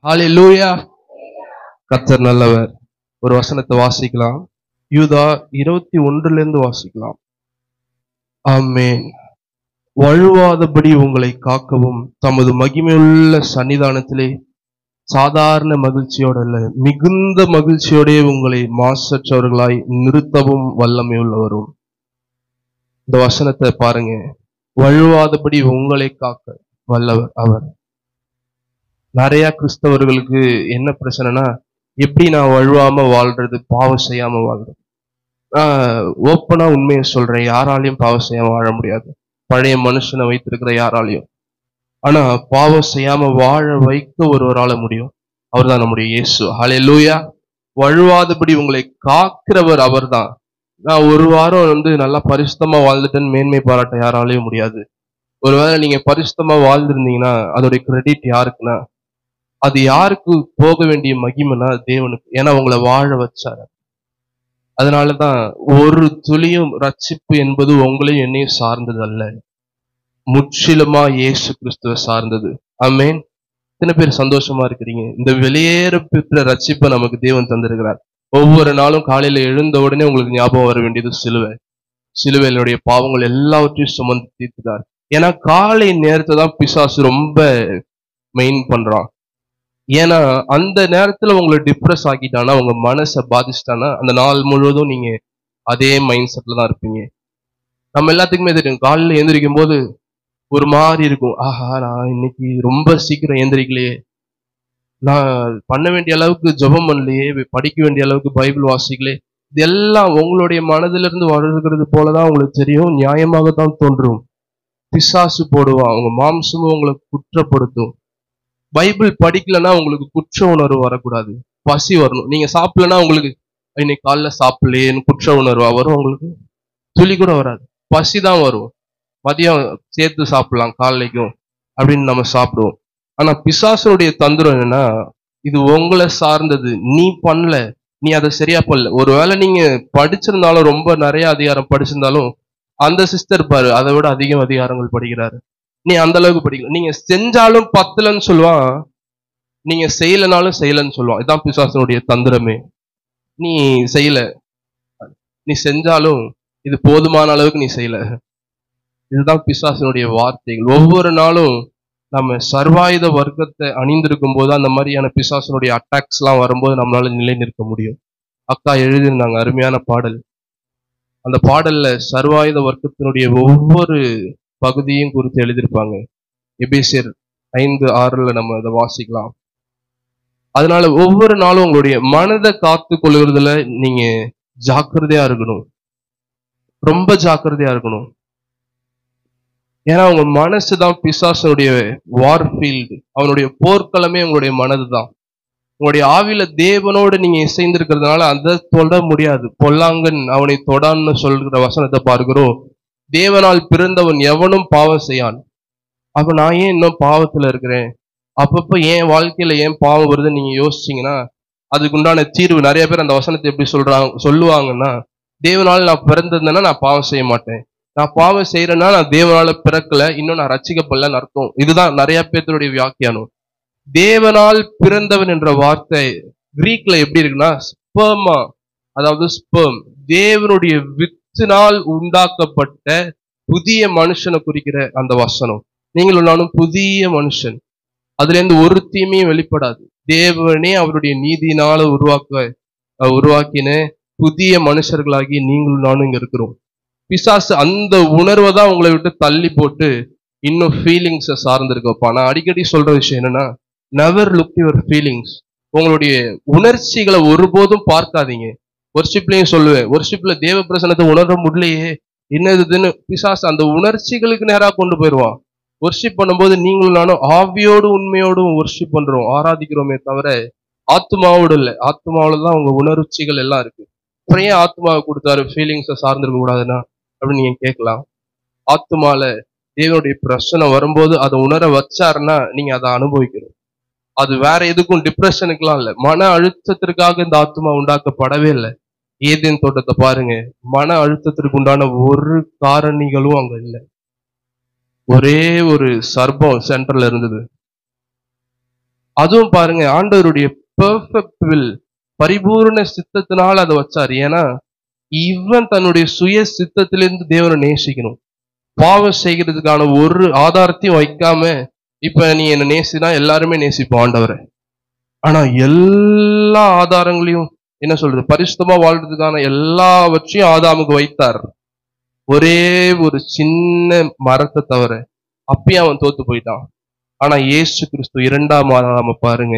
ஹல்லேலூயா. கர்த்தர் நல்லவர். ஒரு வசனத்தை வாசிக்கலாம். யூதா 21 வாசிக்கலாம். ஆமென். வழுவாதபடி உங்களை காக்கவும் தமது மகிமையுள்ள சன்னிதானத்திலே சாதாரண மகிழ்ச்சியோடு அல்ல, மிகுந்த மகிழ்ச்சியோடே உங்களை மாசற்றவர்களாய் நிறுத்தவும் வல்லமை உள்ளவரும். இந்த வசனத்தை பாருங்க. வழுவாதபடி உங்களை காக்க வல்லவர் அவர். நிறைய கிறிஸ்தவர்களுக்கு என்ன பிரச்சனைனா, எப்படி நான் வழுவாம வாழ்றது, பாவம் செய்யாம வாழ்றது. ஓப்பனா உண்மையை சொல்றேன், யாராலையும் பாவம் செய்யாம வாழ முடியாது. பழைய மனுஷனை வைத்திருக்கிற யாராலையும். ஆனா பாவம் செய்யாம வாழ வைக்க ஒருவரால முடியும். அவர் தான் நம்முடைய இயேசு. ஹல்லேலூயா. வழுவாதபடி உங்களை காக்கிறவர் அவர் தான். நான் ஒரு வாரம் நல்லா பரிசுத்தமா வாழ்ந்துட்டேன்னு மேன்மை பாராட்ட யாராலையும் முடியாது. ஒருவேளை நீங்க பரிசுத்தமா வாழ்ந்திருந்தீங்கன்னா அதோடைய கிரெடிட் யாருக்குன்னா, அது யாருக்கு போக வேண்டிய மகிமைனா தேவனுக்கு. ஏன்னா உங்களை வாழ வச்சாரு. அதனாலதான் ஒரு துளியும் ரட்சிப்பு என்பது உங்களையும் என்னையும் சார்ந்தது அல்ல, முற்றிலுமா இயேசு கிறிஸ்துவை சார்ந்தது. ஆமென். எத்தனை பேர் சந்தோஷமா இருக்கிறீங்க? இந்த வெளியேற பெற்ற ரட்சிப்பை நமக்கு தேவன் தந்திருக்கிறார். ஒவ்வொரு நாளும் காலையில எழுந்த உடனே உங்களுக்கு ஞாபகம் வர வேண்டியது சிலுவை. சிலுவையினுடைய பாவங்கள் எல்லாவற்றையும் சுமந்து தீர்த்துட்டார். ஏன்னா காலை நேரத்தை தான் பிசாசு ரொம்ப மெயின் பண்றான். ஏன்னா அந்த நேரத்துல உங்களை டிப்ரெஸ் ஆக்கிட்டானா, உங்க மனசை பாதிச்சிட்டானா, அந்த நாள் முழுவதும் நீங்க அதே மைண்ட் செட்ல தான் இருப்பீங்க. நம்ம எல்லாத்துக்குமே தெரியும், காலையில எழுந்திரிக்கும் போது ஒரு மாதிரி இருக்கும். ஆஹா, நான் இன்னைக்கு ரொம்ப சீக்கிரம் எழுந்திரிக்கலையே, நான் பண்ண வேண்டிய அளவுக்கு ஜெபம் பண்ணலையே, படிக்க வேண்டிய அளவுக்கு பைபிள் வாசிக்கலையே. இதெல்லாம் உங்களுடைய மனதிலிருந்து வருகிறது போலதான் உங்களுக்கு தெரியும், நியாயமாகத்தான் தோன்றும். பிசாசு போடுவான், உங்க மாம்சமும் உங்களை குற்றப்படுத்தும். பைபிள் படிக்கலன்னா உங்களுக்கு குற்ற உணர்வு வரக்கூடாது, பசி வரணும். நீங்க சாப்பிடலன்னா உங்களுக்கு இன்னைக்கு காலைல சாப்பிடலையேன்னு குற்ற உணர்வா வரும். உங்களுக்கு துளி கூட வராது, பசி தான் வரும். மதியம் சேர்த்து சாப்பிடலாம் காலைக்கும் அப்படின்னு நம்ம சாப்பிடுவோம். ஆனா பிசாசுடைய தந்திரம் என்னன்னா, இது உங்களை சார்ந்தது. நீ பண்ணல, நீ அதை சரியா பண்ணல. ஒருவேளை நீங்க படிச்சிருந்தாலும், ரொம்ப நிறைய அதிகாரம் படிச்சிருந்தாலும், அந்த சிஸ்டர் பாரு அதை விட அதிகம் அதிகாரங்கள் படிக்கிறாரு, நீ அந்த அளவுக்கு படிக்கல. நீங்க செஞ்சாலும் பத்தலன்னு சொல்லுவான், நீங்க செய்யலனாலும் செய்யலன்னு சொல்லுவான். இதான் பிசாசனுடைய தந்திரமே. நீ செய்யல, நீ செஞ்சாலும் இது போதுமான அளவுக்கு நீ செய்யல. இதுதான் பிசாசனுடைய வார்த்தைகள். ஒவ்வொரு நாளும் நம்ம சர்வாயுத வர்க்கத்தை அணிந்திருக்கும் போது அந்த மாதிரியான பிசாசனுடைய அட்டாக்ஸ் எல்லாம் வரும்போது நம்மளால நிலை நிற்க முடியும். அக்கா எழுதியிருந்தாங்க அருமையான பாடல். அந்த பாடல்ல சர்வாயுத வர்க்கத்தினுடைய ஒவ்வொரு பகுதியும் குறித்து எழுதியிருப்பாங்க. எபேசியர் 5:6 நம்ம அதை வாசிக்கலாம். அதனால ஒவ்வொரு நாளும் உங்களுடைய மனதை காத்து கொள்கிறதுல நீங்க ஜாக்கிரதையா இருக்கணும், ரொம்ப ஜாக்கிரதையா இருக்கணும். ஏன்னா உங்க மனசுதான் பிசாசனுடைய வார்ஃபீல்டு, அவனுடைய போர்க்களமே உங்களுடைய மனது தான். உங்களுடைய ஆவியில தேவனோடு நீங்க இசைந்திருக்கிறதுனால அதை தொட முடியாது. பொல்லாங்கன் அவனை தொடான்னு சொல்கிற வசனத்தை பார்க்கிறோம். தேவனால் பிறந்தவன் எவனும் பாவம் செய்யான். அப்ப நான் ஏன் இன்னும் பாவத்துல இருக்கிறேன், அப்பப்ப ஏன் வாழ்க்கையில ஏன் பாவம் வருதுன்னு நீங்க யோசிச்சீங்கன்னா அதுக்கு உண்டான தீர்வு. நிறைய பேர் அந்த வசனத்தை எப்படி சொல்லுவாங்கன்னா, தேவனால் நான் பிறந்திருந்தேன்னா நான் பாவம் செய்ய மாட்டேன், நான் பாவம் செய்யறேன்னா நான் தேவனால பிறக்கல, இன்னும் நான் ரட்சிக்கப்படலன்னு அர்த்தம். இதுதான் நிறைய பேருடைய வியாக்கியானம். தேவனால் பிறந்தவன் என்ற வார்த்தை கிரீக்ல எப்படி இருக்குன்னா ஸ்பெர்மா, அதாவது ஸ்பெர்ம், தேவனுடைய வித்தினால் உண்டாக்கப்பட்ட புதிய மனுஷனை குறிக்கிற அந்த வசனம். நீங்களும் நானும் புதிய மனுஷன், அதுல இருந்து ஒரு தீமையும் வெளிப்படாது. தேவனே அவருடைய நீதியினால உருவாக்கின புதிய மனுஷர்களாகி நீங்களும் நானும் இங்க இருக்கிறோம். பிசாசு அந்த உணர்வை தான் உங்களை விட்டு தள்ளி போட்டு இன்னும் ஃபீலிங்ஸை சார்ந்திருக்கப்பா. நான் அடிக்கடி சொல்ற விஷயம் என்னன்னா, நெவர் லுக் யுவர் ஃபீலிங்ஸ். உங்களுடைய உணர்ச்சிகளை ஒருபோதும் பார்க்காதீங்க. வொர்ஷிப்லயும் சொல்லுவேன், வொர்ஷிப்ல தேவ பிரசன்னத்தை உணர முடியலையே என்னதுன்னு பிசாசு அந்த உணர்ச்சிகளுக்கு நேராக கொண்டு போயிடுவான். வொர்ஷிப் பண்ணும்போது நீங்களும் நானும் ஆவியோடு உண்மையோடும் வொர்ஷிப் பண்றோம், ஆராதிக்கிறோமே தவிர ஆத்மாவோடு இல்லை. ஆத்மாவோட தான் உங்க உணர்ச்சிகள் எல்லாம் இருக்கு. அப்புறம் ஏன் ஆத்மாவை கொடுத்தாரு ஃபீலிங்ஸை சார்ந்திருக்க கூடாதுன்னா அப்படின்னு நீங்க கேட்கலாம். ஆத்மால தேவனுடைய பிரச்சனை வரும்போது அதை உணர வச்சாருன்னா நீங்க அதை அனுபவிக்கணும். அது வேற எதுக்கும் டிப்ரெஷனுக்குலாம் இல்லை, மன அழுத்தத்திற்காக இந்த ஆத்மா உண்டாக்கப்படவே இல்லை. ஏதேன் தோட்டத்தை பாருங்க, மன அழுத்தத்திற்கு உண்டான ஒரு காரணிகளும் அங்க இல்லை. ஒரே ஒரு சர்ப்பம் சென்டர்ல இருந்தது. அதுவும் பாருங்க, ஆண்டவருடைய பெர்ஃபெக்ட் வில், பரிபூர்ண சித்தத்தினால அதை வச்சாரு. ஏன்னா இவன் தன்னுடைய சுய சித்தத்திலிருந்து தேவனை நேசிக்கணும். பாவம் செய்கிறதுக்கான ஒரு ஆதாரத்தையும் வைக்காம, இப்ப நீ என்ன நேசினா எல்லாருமே நேசிப்போம் ஆண்டவரை. ஆனா எல்லா ஆதாரங்களையும் என்ன சொல்றது, பரிசுத்தமா வாழ்றதுக்கான எல்லாவற்றையும் ஆதாமுக்கு வைத்தார். ஒரே ஒரு சின்ன மரத்தை தவிர. அப்பயும் அவன் தோத்து போயிட்டான். ஆனா இயேசு கிறிஸ்து 2ஆம் ஆதாம பாருங்க,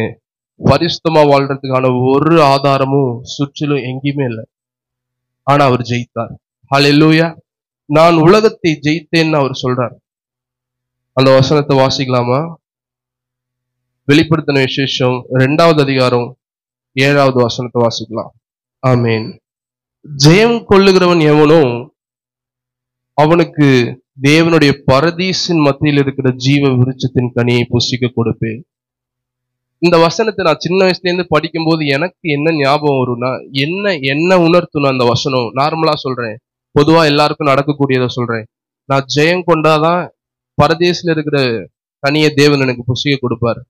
பரிசுத்தமா வாழ்றதுக்கான ஒரு ஆதாரமும் சுற்றிலும் எங்கேயுமே இல்லை. ஆனா அவர் ஜெயித்தார். ஹல்லேலூயா. நான் உலகத்தை ஜெயித்தேன்னு அவர் சொல்றார். அந்த வசனத்தை வாசிக்கலாமா? வெளிப்படுத்தின விசேஷம் 2வது அதிகாரம் 7வது வசனத்தை வாசிக்கலாம். ஆமேன். ஜெயம் கொள்ளுகிறவன் எவனோ அவனுக்கு தேவனுடைய பரதீசின் மத்தியில் இருக்கிற ஜீவ விருட்சத்தின் கனியை புசிக்க கொடுப்பேன். இந்த வசனத்தை நான் சின்ன வயசுல இருந்து படிக்கும் போது எனக்கு என்ன ஞாபகம் வரும்னா, என்ன உணர்த்தணும் அந்த வசனம். நார்மலா சொல்றேன், பொதுவா எல்லாருக்கும் நடக்கக்கூடியதை சொல்றேன். நான் ஜெயம் கொண்டாதான் பரதேசில இருக்கிற கனியை தேவன் எனக்கு புசிக்க கொடுப்பார்.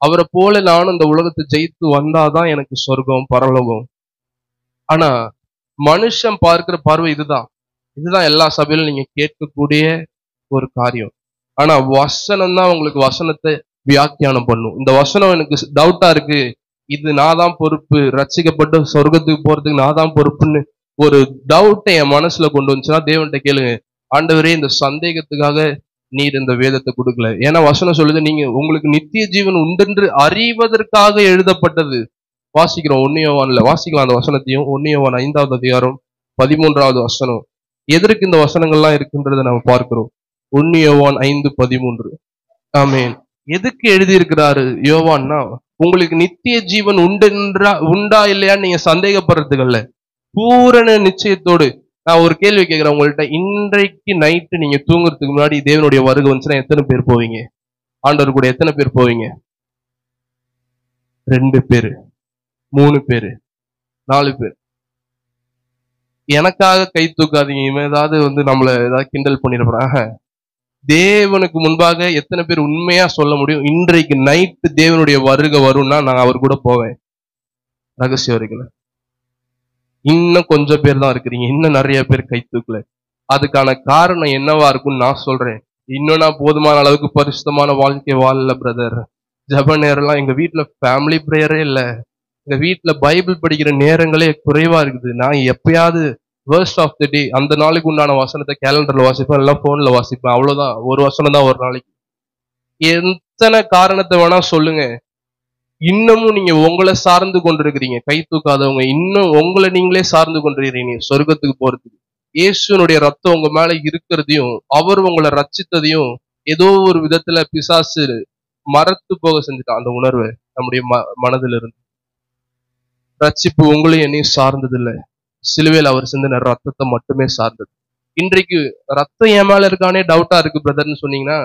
அவரை போல நானும் இந்த உலகத்தை ஜெயித்து வந்தாதான் எனக்கு சொர்க்கம் பரலோகம். ஆனா மனுஷன் பார்க்கிற பார்வை இதுதான் எல்லா சபையிலும் நீங்க கேட்கக்கூடிய ஒரு காரியம். ஆனா வசனம் தான் உங்களுக்கு வசனத்தை வியாக்கியானம் பண்ணும். இந்த வசனம் எனக்கு டவுட்டா இருக்கு, இது நான் தான் பொறுப்பு, ரட்சிக்கப்பட்டு சொர்க்கத்துக்கு போறதுக்கு நான் தான் பொறுப்புன்னு ஒரு டவுட்டை என் மனசுல கொண்டு வந்துச்சுன்னா தேவன்கிட்ட கேளுங்க, ஆண்டவரே இந்த சந்தேகத்துக்காக நீர் இந்த வேதத்தை கொடுக்கல. ஏன்னா வசனம் சொல்லுது, நீங்க உங்களுக்கு நித்திய ஜீவன் உண்டென்று அறிவதற்காக எழுதப்பட்டது. வாசிக்கிறோம் 1 யோவான்ல, வாசிக்கலாம் அந்த வசனத்தையும். 1 யோவான் 5வது அதிகாரம் 13வது வசனம். எதற்கு இந்த வசனங்கள்லாம் இருக்குன்றதை நம்ம பார்க்கிறோம். 1 யோவான் 5:13. ஆமேன். எதுக்கு எழுதியிருக்கிறாரு யோவான்னா, உங்களுக்கு நித்திய ஜீவன் உண்டா இல்லையான்னு நீங்க சந்தேகப்படுறதுக்கு அல்ல, பூரண நிச்சயத்தோடு. நான் ஒரு கேள்வி கேட்கிறேன் உங்கள்கிட்ட, இன்றைக்கு நைட்டு நீங்க தூங்குறதுக்கு முன்னாடி தேவனுடைய வருகை வந்துச்சுன்னா எத்தனை பேர் போவீங்க? ஆண்டவர் கூட எத்தனை பேர் போவீங்க? 2 பேரு, 3 பேரு, 4 பேர். எனக்காக கை தூக்காதீங்க. இவன் ஏதாவது நம்மள ஏதாவது கிண்டல் பண்ணிருப்பாங்க. தேவனுக்கு முன்பாக எத்தனை பேர் உண்மையா சொல்ல முடியும், இன்றைக்கு நைட்டு தேவனுடைய வருகை வரும்னா நான் அவர் கூட போவேன்? ரகசிய வரைக்கும் இன்னும் கொஞ்சம் பேர் தான் இருக்கிறீங்க, இன்னும் நிறைய பேர் கை தூக்கல. அதுக்கான காரணம் என்னவா இருக்கும்னு நான் சொல்றேன். இன்னும் நான் போதுமான அளவுக்கு பரிசுத்தமான வாழ்க்கை வாழல பிரதர். ஜப நேரம்லாம் எங்க வீட்டுல ஃபேமிலி பிரேயரே இல்லை. எங்க வீட்டுல பைபிள் படிக்கிற நேரங்களே குறைவா இருக்குது. நான் எப்பயாவது வேர்ஸ் ஆஃப் த டே அந்த நாளைக்கு உண்டான வசனத்தை கேலண்டர்ல வாசிப்பேன், எல்லாம் போன்ல வாசிப்பேன். அவ்வளவுதான், ஒரு வசனம் தான் ஒரு நாளைக்கு. எத்தனை காரணத்தை வேணா சொல்லுங்க, இன்னமும் நீங்க உங்களை சார்ந்து கொண்டிருக்கிறீங்க. கை தூக்காதவங்க இன்னும் உங்களை நீங்களே சார்ந்து கொண்டிருக்கிறீங்க சொர்க்கத்துக்கு போறதுக்கு. இயேசுனுடைய ரத்தம் உங்க மேல இருக்கிறதையும் அவர் உங்களை ரட்சித்ததையும் ஏதோ ஒரு விதத்துல பிசாசு மறத்து போக செஞ்சுட்டான். அந்த உணர்வை நம்முடைய மனதில் இருந்து. ரட்சிப்பு உங்களையும் என்னையும் சார்ந்தது இல்லை, சிலுவையில் அவர் சிந்தின ரத்தத்தை மட்டுமே சார்ந்தது. இன்றைக்கு ரத்தம் என் மேல இருக்கானே டவுட்டா இருக்கு பிரதர்ன்னு சொன்னீங்கன்னா,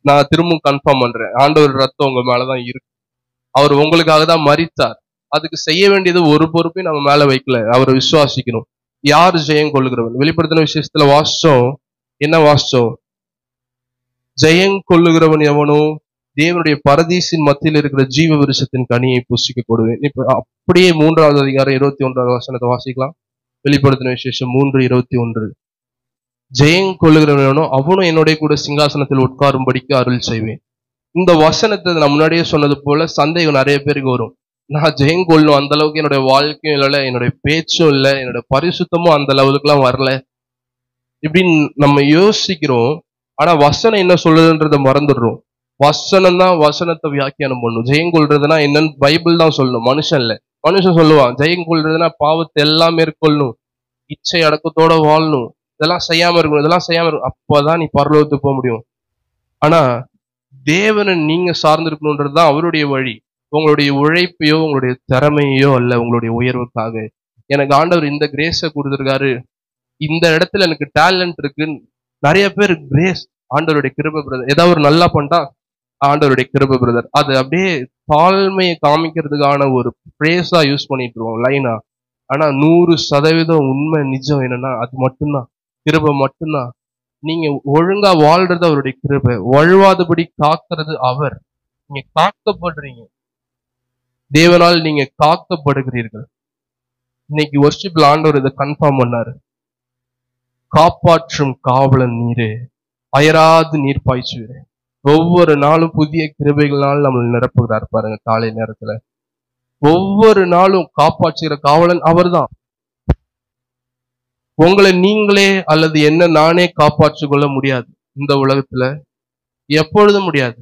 நான் திரும்பவும் கன்ஃபார்ம் பண்றேன், ஆண்டவர் ரத்தம் உங்க மேலதான் இருக்கு. அவர் உங்களுக்காக தான் மரித்தார். அதுக்கு செய்ய வேண்டியது ஒரு பொறுப்பையும் நம்ம மேல வைக்கல, அவரை விசுவாசிக்கணும். யார் ஜெயம் கொள்ளுகிறவன்? வெளிப்படுத்தின விசேஷத்துல வாசிச்சோம். என்ன வாசிச்சோம்? ஜெயம் கொள்ளுகிறவன் எவனோ தேவனுடைய பரதீசின் மத்தியில் இருக்கிற ஜீவ விருட்சத்தின் கனியை புசிக்க கொடுவேன். இப்ப அப்படியே 3வது அதிகாரம் 21வது வசனத்தை வாசிக்கலாம். வெளிப்படுத்தின விசேஷம் 3:21. ஜெயம் கொள்ளுகிறவனோ அவனும் என்னுடைய கூட சிங்காசனத்தில் உட்காரும்படிக்கு அருள் செய்வேன். இந்த வசனத்தை நான் முன்னாடியே சொன்னது போல சந்தேகம் நிறைய பேருக்கு வரும். நான் ஜெயம் கொள்ளணும், அந்த அளவுக்கு என்னுடைய வாழ்க்கையும் இல்லை, என்னுடைய பேச்சும் இல்லை, என்னுடைய பரிசுத்தமும் அந்த லெவலுக்குலாம் வரல இப்படின்னு நம்ம யோசிக்கிறோம். ஆனா வசனம் என்ன சொல்லுதுன்றத மறந்துடுறோம். வசனம் தான் வசனத்தை வியாக்கியானம் பண்ணும். ஜெயம் கொள்றதுன்னா என்னன்னு பைபிள் தான் சொல்லணும், மனுஷன் இல்லை. மனுஷன் சொல்லுவான் ஜெயம் கொள்றதுன்னா பாவத்தை எல்லாம் மேற்கொள்ளணும், இச்சை அடக்கத்தோட வாழணும், இதெல்லாம் செய்யாம இருக்கணும், இதெல்லாம் செய்யாம இருக்கணும், அப்பதான் நீ பரலோகத்துக்கு போக முடியும். ஆனா தேவனை நீங்க சார்ந்திருக்கணும்ன்றதுதான் அவருடைய வழி. உங்களுடைய உழைப்பையோ உங்களுடைய திறமையோ அல்ல, உங்களுடைய உயர்வுக்காக. எனக்கு ஆண்டவர் இந்த கிரேஸை கொடுத்துருக்காரு, இந்த இடத்துல எனக்கு டேலண்ட் இருக்குன்னு. நிறைய பேர் கிரேஸ் ஆண்டவருடைய கிருபை பிரதர், ஏதாவது ஒரு நல்லா பண்ணிட்டா ஆண்டவருடைய கிருபை பிரதர், அது அப்படியே தாழ்மையை காமிக்கிறதுக்கான ஒரு பிரேஸா யூஸ் பண்ணிட்டு இருக்கோம், லைனா. ஆனா 100% உண்மை நிஜம் என்னன்னா அது மட்டும்தான், கிருபை மட்டும்தான். நீங்க ஒழுங்கா வாழ்றது அவருடைய கிருபை, வழுவாதபடி காக்கிறது அவர். நீங்க காக்கப்படுறீங்க. தேவனால் நீங்க காக்கப்படுகிறீர்கள். இன்னைக்கு வொர்ஷிப்ல ஆண்டவர் இதை கன்ஃபார்ம் பண்ணாரு. காப்பாற்றும் காவலன் நீரே, அயராது நீர் பாய்ச்சுவீரே. ஒவ்வொரு நாளும் புதிய கிருபைகளால் நம்மளை நிரப்புகிறார் பாருங்க. காலை நேரத்துல ஒவ்வொரு நாளும் காப்பாற்றுகிற காவலன் அவர்தான். உங்களை நீங்களே அல்லது என்ன நானே காப்பாற்றிக் கொள்ள முடியாது. இந்த உலகத்துல எப்பொழுதும் முடியாது.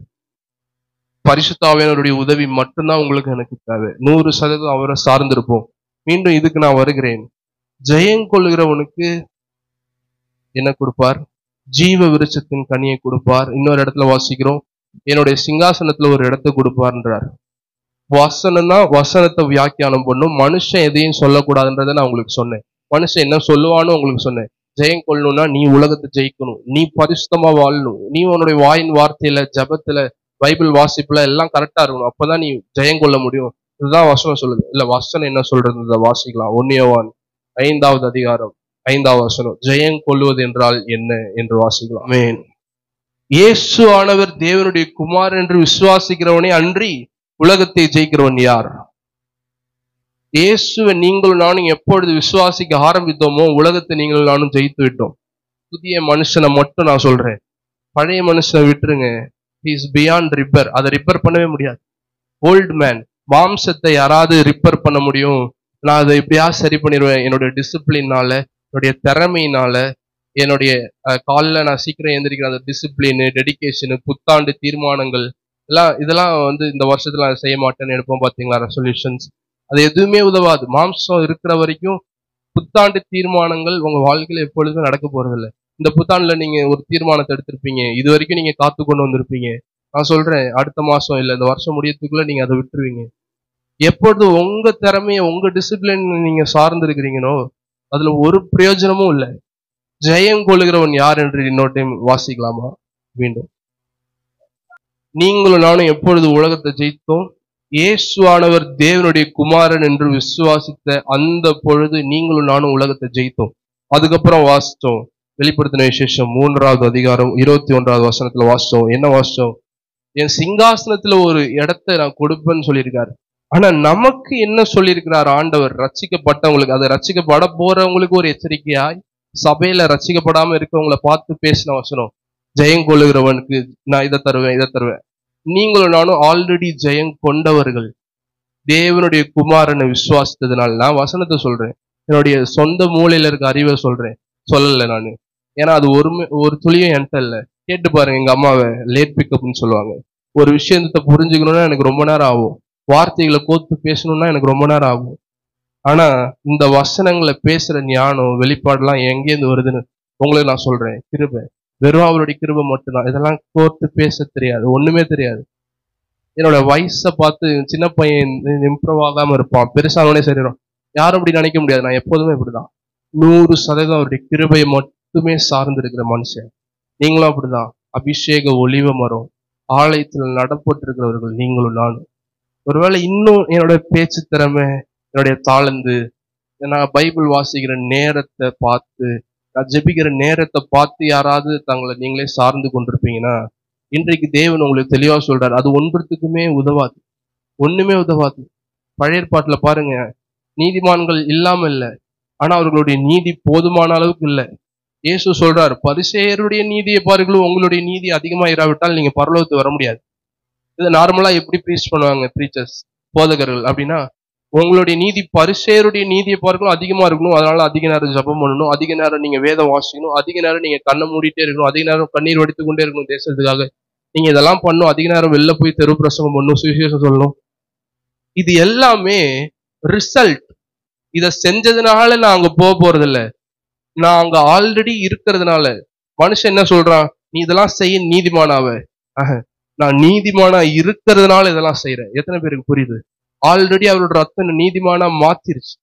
பரிசுத்த ஆவியானவருடைய உதவி மட்டும்தான் உங்களுக்கு எனக்கு தேவை. 100% அவரை சார்ந்திருப்போம். மீண்டும் இதுக்கு நான் வருகிறேன். ஜெயங்கொள்கிறவனுக்கு என்ன கொடுப்பார்? ஜீவ விருட்சத்தின் கனியை கொடுப்பார். இன்னொரு இடத்துல வாசிக்கிறோம், என்னுடைய சிங்காசனத்துல ஒரு இடத்தை கொடுப்பார்ன்றார். வசனம் தான் வசனத்தை வியாக்கியானம் பண்ணும். மனுஷன் எதையும் சொல்லக்கூடாதுன்றதை நான் உங்களுக்கு சொன்னேன். மனுஷன் என்ன சொல்லுவான்னு உங்களுக்கு சொன்னேன். ஜெயம் கொள்ளணும்னா நீ உலகத்தை ஜெயிக்கணும், நீ பரிசுத்தமா வாழணும், நீ உன்னுடைய வாயின் வார்த்தையில, ஜபத்துல, பைபிள் வாசிப்புல எல்லாம் கரெக்டா இருக்கணும். அப்பதான் நீ ஜெயம் கொள்ள முடியும். இதுதான் வசனம் சொல்லுது. இல்ல வசனம் என்ன சொல்றது வாசிக்கலாம். 1 யோவான் 5வது அதிகாரம் 5வது வசனம். ஜெயம் கொள்வது என்றால் என்ன என்று வாசிக்கலாம். ஆமென். இயேசு ஆனவர் தேவனுடைய குமாரன் என்று விசுவாசிக்கிறவனே அன்றி உலகத்தை ஜெயிக்கிறவன் யார்? இயேசுவை நீங்களும் நானும் எப்பொழுது விசுவாசிக்க ஆரம்பித்தோமோ உலகத்தை நீங்களும் நானும் ஜெயித்து விட்டோம். புதிய மனுஷனை மட்டும் நான் சொல்றேன். பழைய மனுஷனை விட்டுருங்க. he is beyond repair. அதை ரிப்பேர் பண்ணவே முடியாது. ஓல்டு மேன், மாம்சத்தை யாராவது ரிப்பேர் பண்ண முடியும்? நான் அதை எப்படியா சரி பண்ணிடுவேன். என்னுடைய டிசிப்ளினால, என்னுடைய திறமையினால, என்னுடைய காலில் நான் சீக்கிரம் எழுந்திரிக்கிற அந்த டிசிப்ளின், டெடிகேஷனு, புத்தாண்டு தீர்மானங்கள் இதெல்லாம் இந்த வருஷத்துல நான் செய்ய மாட்டேன்னு எடுப்போம் பார்த்தீங்களா, ரெசல்யூஷன்ஸ். அது எதுவுமே உதவாது. மாம்சம் இருக்கிற வரைக்கும் புத்தாண்டு தீர்மானங்கள் உங்க வாழ்க்கையில எப்பொழுதுமே நடக்க போறதில்லை. இந்த புத்தாண்டுல நீங்க ஒரு தீர்மானத்தை எடுத்திருப்பீங்க, இது வரைக்கும் நீங்க காத்து கொண்டு வந்திருப்பீங்க. நான் சொல்றேன், அடுத்த மாசம் இல்ல இந்த வருஷம் முடியறதுக்குள்ள நீங்க அதை விட்டுருவீங்க. எப்பொழுது உங்க திறமைய, உங்க டிசிப்ளின் நீங்க சார்ந்து இருக்கிறீங்களோ அதுல ஒரு பிரயோஜனமும் இல்லை. ஜெயம் கொள்ளுகிறவன் யார் என்று இன்னொரு டைம் வாசிக்கலாமா? மீண்டும். நீங்களும் நானும் எப்பொழுது உலகத்தை ஜெயித்தோம்? இயேசுவானவர் தேவனுடைய குமாரன் என்று விசுவாசித்த அந்த பொழுது நீங்களும் நானும் உலகத்தை ஜெயித்தோம். அதுக்கப்புறம் வாசிச்சோம் வெளிப்படுத்தின விசேஷம் 3வது அதிகாரம் 21வது வசனத்துல வாசிச்சோம். என்ன வாசிச்சோம்? என் சிங்காசனத்துல ஒரு இடத்தை நான் கொடுப்பேன்னு சொல்லியிருக்காரு. ஆனா நமக்கு என்ன சொல்லியிருக்கிறார் ஆண்டவர்? ரட்சிக்கப்பட்டவங்களுக்கு, அது ரட்சிக்கப்பட போறவங்களுக்கு ஒரு எச்சரிக்கையாய், சபையில ரட்சிக்கப்படாம இருக்கவங்களை பார்த்து பேசின வசனம். ஜெயம் கொள்ளுகிறவனுக்கு நான் இதை தருவேன், இதை தருவேன். நீங்களும் நானும் ஆல்ரெடி ஜெயம் கொண்டவர்கள். தேவனுடைய குமாரனை விசுவாசித்ததுனால நான் வசனத்தை சொல்றேன். என்னுடைய சொந்த மூலையில இருக்க அறிவை சொல்றேன், சொல்லல நானு. ஏன்னா அது ஒரு துளியும் என்கிட்ட இல்லை. கேட்டு பாருங்க, எங்க அம்மாவை லேட் பிக்கப்னு சொல்லுவாங்க. ஒரு விஷயத்தை புரிஞ்சுக்கணும்னா எனக்கு ரொம்ப நேரம் ஆகும். வார்த்தைகளை கோத்து பேசணும்னா எனக்கு ரொம்ப நேரம் ஆகும். ஆனா இந்த வசனங்களை பேசுற ஞானம், வெளிப்பாடுலாம் எங்கேருந்து வருதுன்னு உங்களுக்கு நான் சொல்றேன். கிருபை, வெறும் அவருடைய கிருபை மட்டும்தான். இதெல்லாம் கோர்த்து பேச தெரியாது, ஒண்ணுமே தெரியாது. என்னோட வயசை பார்த்து சின்ன பையன் இம்ப்ரூவ் ஆகாம இருப்பான், பெருசானோடனே சரிடும். யாரும் அப்படி நினைக்க முடியாது. நான் எப்போதுமே இப்படிதான். 100% அவருடைய கிருபையை மட்டுமே சார்ந்து இருக்கிற மனுஷன். நீங்களும் அப்படிதான். அபிஷேக ஒளிவ மரம் ஆலயத்தில் நடப்பட்டு இருக்கிறவர்கள் நீங்களும் நானும். ஒருவேளை இன்னும் என்னோட பேச்சு திறமை, என்னுடைய தாளந்து, நான் பைபிள் வாசிக்கிற நேரத்தை பார்த்து, நான் ஜெபிக்கிற நேரத்தை பார்த்து யாராவது தங்களை நீங்களே சார்ந்து கொண்டிருப்பீங்கன்னா, இன்றைக்கு தேவன் உங்களுக்கு தெளிவா சொல்றாரு, அது ஒன்றுத்துக்குமே உதவாது, ஒண்ணுமே உதவாது. பழைய ஏற்பாட்டுல பாருங்க, நீதிமான்கள் இல்லாம இல்லை, ஆனா அவர்களுடைய நீதி போதுமான அளவுக்கு இல்லை. இயேசு சொல்றாரு, பரிசேயருடைய நீதியை பாருங்களும், உங்களுடைய நீதி அதிகமா இராவிட்டால் நீங்க பரலோகத்துக்கு வர முடியாது. இது நார்மலா எப்படி ப்ரீச் பண்ணுவாங்க ப்ரீச்சர்ஸ், போதகர்கள் அப்படின்னா, உங்களுடைய நீதி பரிசேயருடைய நீதியை பார்க்கணும் அதிகமா இருக்கணும், அதனால அதிக நேரம் ஜபம் பண்ணணும், அதிக நேரம் நீங்க வேதம் வாசிக்கணும், அதிக நேரம் நீங்க கண்ணை மூடிட்டே இருக்கணும், அதிக நேரம் கண்ணீர் வடித்து கொண்டே இருக்கணும் தேசத்துக்காக. நீங்க இதெல்லாம் பண்ணணும், அதிக நேரம் வெளில போய் தெரு பிரசங்கம் பண்ணணும், சுவிசேஷம் சொல்லணும். இது எல்லாமே ரிசல்ட். இதை செஞ்சதுனால நான் அங்க போக போறது இல்லை, நான் அங்க ஆல்ரெடி இருக்கிறதுனால. மனுஷன் என்ன சொல்றான்? நீ இதெல்லாம் செய்ய நீதிமானாவ. நான் நீதிமானா இருக்கிறதுனால இதெல்லாம் செய்யறேன். எத்தனை பேருக்கு புரியுது? ஆல்ரெடி அவரோட ரத்தம் நீதிமானா மாத்திருச்சு.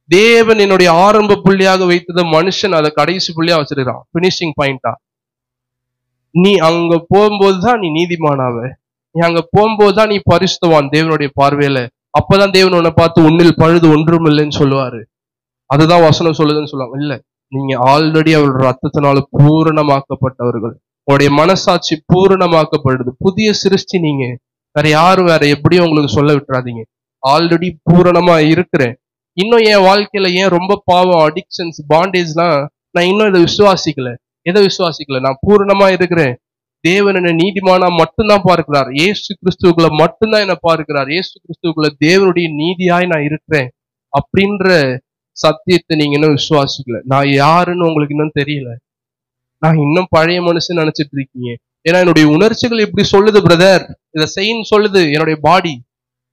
தேவன் என்னுடைய ஆரம்ப புள்ளியாக வைத்தது, மனுஷன் அதை கடைசி புள்ளியா வச்சிருக்கான், பினிஷிங் பாயிண்டா. நீ அங்க போகும்போதுதான் நீ நீதிமானாவ, நீ அங்க போகும்போதுதான் நீ பரிசுத்தவான் தேவனுடைய பார்வையில. அப்பதான் தேவன் உன்னை பார்த்து உன்னில் பழுது ஒன்றும் இல்லைன்னு சொல்லுவாரு. அதுதான் வசனம் சொல்லுதுன்னு சொல்லுவாங்க. இல்ல, நீங்க ஆல்ரெடி அவரோட ரத்தத்தினால பூரணமாக்கப்பட்டவர்கள். உங்களுடைய மனசாட்சி பூரணமாக்கப்படுது, புதிய சிருஷ்டி நீங்க. வேற யாரும் வேற எப்படியும் உங்களுக்கு சொல்ல விட்டுறாதீங்க. ஆல்ரெடி பூரணமா இருக்கிறேன். இன்னும் என் வாழ்க்கையில ஏன் ரொம்ப பாவம், அடிக்ஷன்ஸ், பாண்டேஜ்லாம் நான் இன்னும் இதை விசுவாசிக்கல. எதை விசுவாசிக்கல? நான் பூரணமா இருக்கிறேன். தேவன் என்ன நீதிமானா மட்டும்தான் பார்க்கிறார். இயேசு கிறிஸ்துவுக்குள்ள மட்டும்தான் என்ன பார்க்கிறார். இயேசு கிறிஸ்துவுக்குள்ள தேவனுடைய நீதியாய் நான் இருக்கிறேன் அப்படின்ற சத்தியத்தை நீங்க இன்னும் விசுவாசிக்கல. நான் யாருன்னு உங்களுக்கு இன்னும் தெரியல. நான் இன்னும் பழைய மனுஷன் நினைச்சிட்டு இருக்கீங்க. ஏன்னா என்னுடைய உணர்ச்சிகள் இப்படி சொல்லுது பிரதர், இதை செய்யன்னு சொல்லுது. என்னுடைய பாடி,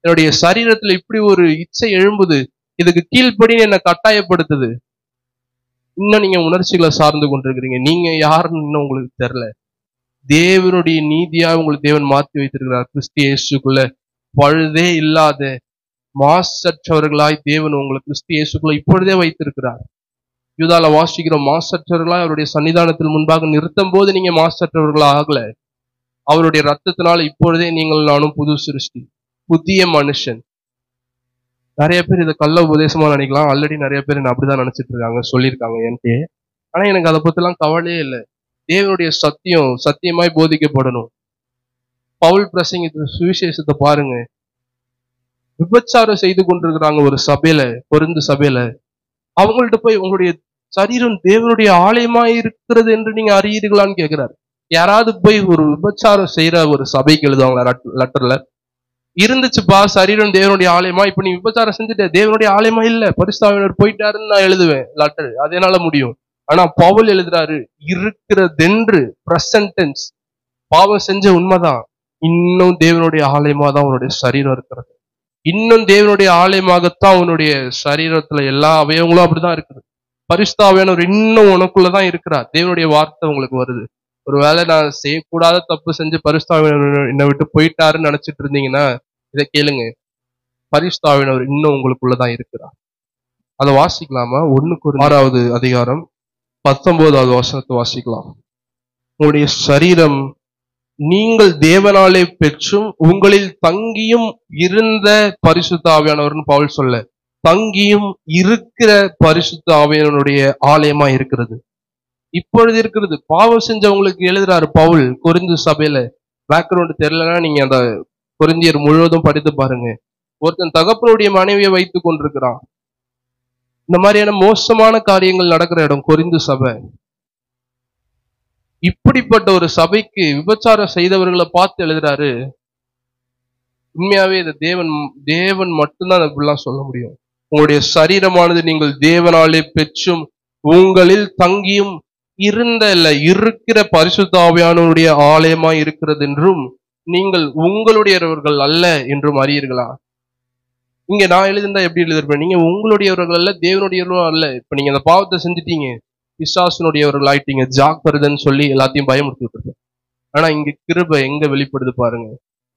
என்னுடைய சரீரத்துல இப்படி ஒரு இச்சை எழும்புது, இதுக்கு கீழ்ப்படின்னு என்ன கட்டாயப்படுத்துது. இன்னும் நீங்க உணர்ச்சிகளை சார்ந்து கொண்டிருக்கிறீங்க. நீங்க யாருன்னு இன்னும் உங்களுக்கு தெரியல. தேவனுடைய நீதியா உங்களுக்கு தேவன் மாற்றி வைத்திருக்கிறார். கிறிஸ்து இயேசுக்குள்ள பழுதே இல்லாத மாசற்றவர்களாய் தேவன் உங்களை கிறிஸ்து இயேசுக்குள்ள இப்பொழுதே வைத்திருக்கிறார். யூதால வாசிக்கிற மாசற்றவர்களாய் அவருடைய சன்னிதானத்தில் முன்பாக நிறுத்தும் போது நீங்க மாசற்றவர்களா ஆகல. அவருடைய ரத்தத்தினால இப்பொழுதே நீங்கள் நானும் புது சிருஷ்டி, புதிய மனுஷன். நிறைய பேர் இதை கள்ள உபதேசமா நினைக்கலாம். ஆல்ரெடி நிறைய பேர் என்ன அப்படிதான் நினைச்சிட்டு இருக்காங்க, சொல்லியிருக்காங்க என்கிட்ட. ஆனா எனக்கு அதை பத்திலாம் கவலையே இல்லை. தேவனுடைய சத்தியம் சத்தியமாய் போதிக்கப்படணும். பவுல் பிரசங்கித்த சுவிசேஷத்தை பாருங்க. விபச்சாரம் செய்து கொண்டிருக்கிறாங்க ஒரு சபையில, கொரிந்து சபையில. அவங்கள்ட்ட போய் உங்களுடைய சரீரம் தேவனுடைய ஆலயமாய் இருக்கிறது என்று நீங்க அறியீர்களான்னு கேட்கிறாரு. யாராவது போய் ஒரு விபச்சாரம் செய்யற ஒரு சபைக்கு எழுதுவாங்களா லெட்டர்ல? இருந்துச்சுப்பா சரீரம் தேவனுடைய ஆலயமா, இப்ப நீ விபச்சாரம் செஞ்சுட்ட, தேவனுடைய ஆலயமா இல்ல, பரிசுத்த ஆவியானவர் போயிட்டாருன்னு நான் எழுதுவேன் லெட்டர், அதனால முடியும். ஆனா பவுல் எழுதுறாரு, இருக்கிறதென்று பிரசன்ட் டென்ஸ், பாவம் செஞ்ச உண்மைதான், இன்னும் தேவனுடைய ஆலயமா தான் அவனுடைய சரீரம் இருக்கிறது. இன்னும் தேவனுடைய ஆலயமாகத்தான் அவனுடைய சரீரத்துல எல்லா அவயவங்களும் அப்படிதான் இருக்குது. பரிசுத்த ஆவியானவர் இன்னும் உனக்குள்ளதான் இருக்கிறார். தேவனுடைய வார்த்தை உங்களுக்கு வருது. ஒருவேளை நான் செய்யக்கூடாத தப்பு செஞ்சு பரிசுத்த ஆவியானவர் என்னை விட்டு போயிட்டாருன்னு நினைச்சிட்டு இருந்தீங்கன்னா இதை கேளுங்க. பரிசுத்த ஆவியானவர் இன்னும் உங்களுக்குள்ளதான் இருக்கிறார். அதை வாசிக்கலாமா? 1 அதிகாரம் 19வது வசனத்தை வாசிக்கலாம். உங்களுடைய சரீரம் நீங்கள் தேவனாலே பெற்றும் உங்களில் தங்கியும் இருந்த பரிசுத்த ஆவியானவர்னு பவுல் சொல்ல, தங்கியும் இருக்கிற பரிசுத்த ஆவியானவருடைய ஆலயமா இருக்கிறது, இப்பொழுது இருக்கிறது. பாவம் செஞ்சவங்களுக்கு எழுதுறாரு பவுல் கொரிந்து சபையில. பேக்ரவுண்ட் தெரியலன்னா நீங்க அந்த கொரிந்தியர் முழுவதும் படித்து பாருங்க. ஒருத்தன் தகப்பனுடைய மனைவியை வைத்துக் கொண்டிருக்கிறான். இந்த மாதிரியான மோசமான காரியங்கள் நடக்கிற இடம் கொரிந்து சபை. இப்படிப்பட்ட ஒரு சபைக்கு விபச்சாரம் செய்தவர்களை பார்த்து எழுதுறாரு. உண்மையாவே இதை தேவன் மட்டும்தான் அப்படிலாம் சொல்ல முடியும். உங்களுடைய சரீரமானது நீங்கள் தேவனாலே பெற்றும் உங்களில் தங்கியும் இருந்த இல்ல இருக்கிற பரிசுத்த ஆவியானவருடைய ஆலயமா இருக்கிறது என்றும் நீங்கள் உங்களுடையவர்கள் அல்ல என்றும் அறியீர்களா? இங்க நான் எழுதிருந்தா எப்படி எழுதிருப்பேன்? நீங்க உங்களுடையவர்கள் அல்ல, தேவனுடையவர்களும் அல்ல. இப்ப நீங்க அந்த பாவத்தை செஞ்சுட்டீங்க, பிசாசுனுடையவர்கள் ஆயிட்டீங்க, ஜாக்கிரதைன்னு சொல்லி எல்லாத்தையும் பயமுறுத்திட்டு இருப்பேன். ஆனா இங்க கிருபை எங்க வெளிப்படுது பாருங்க.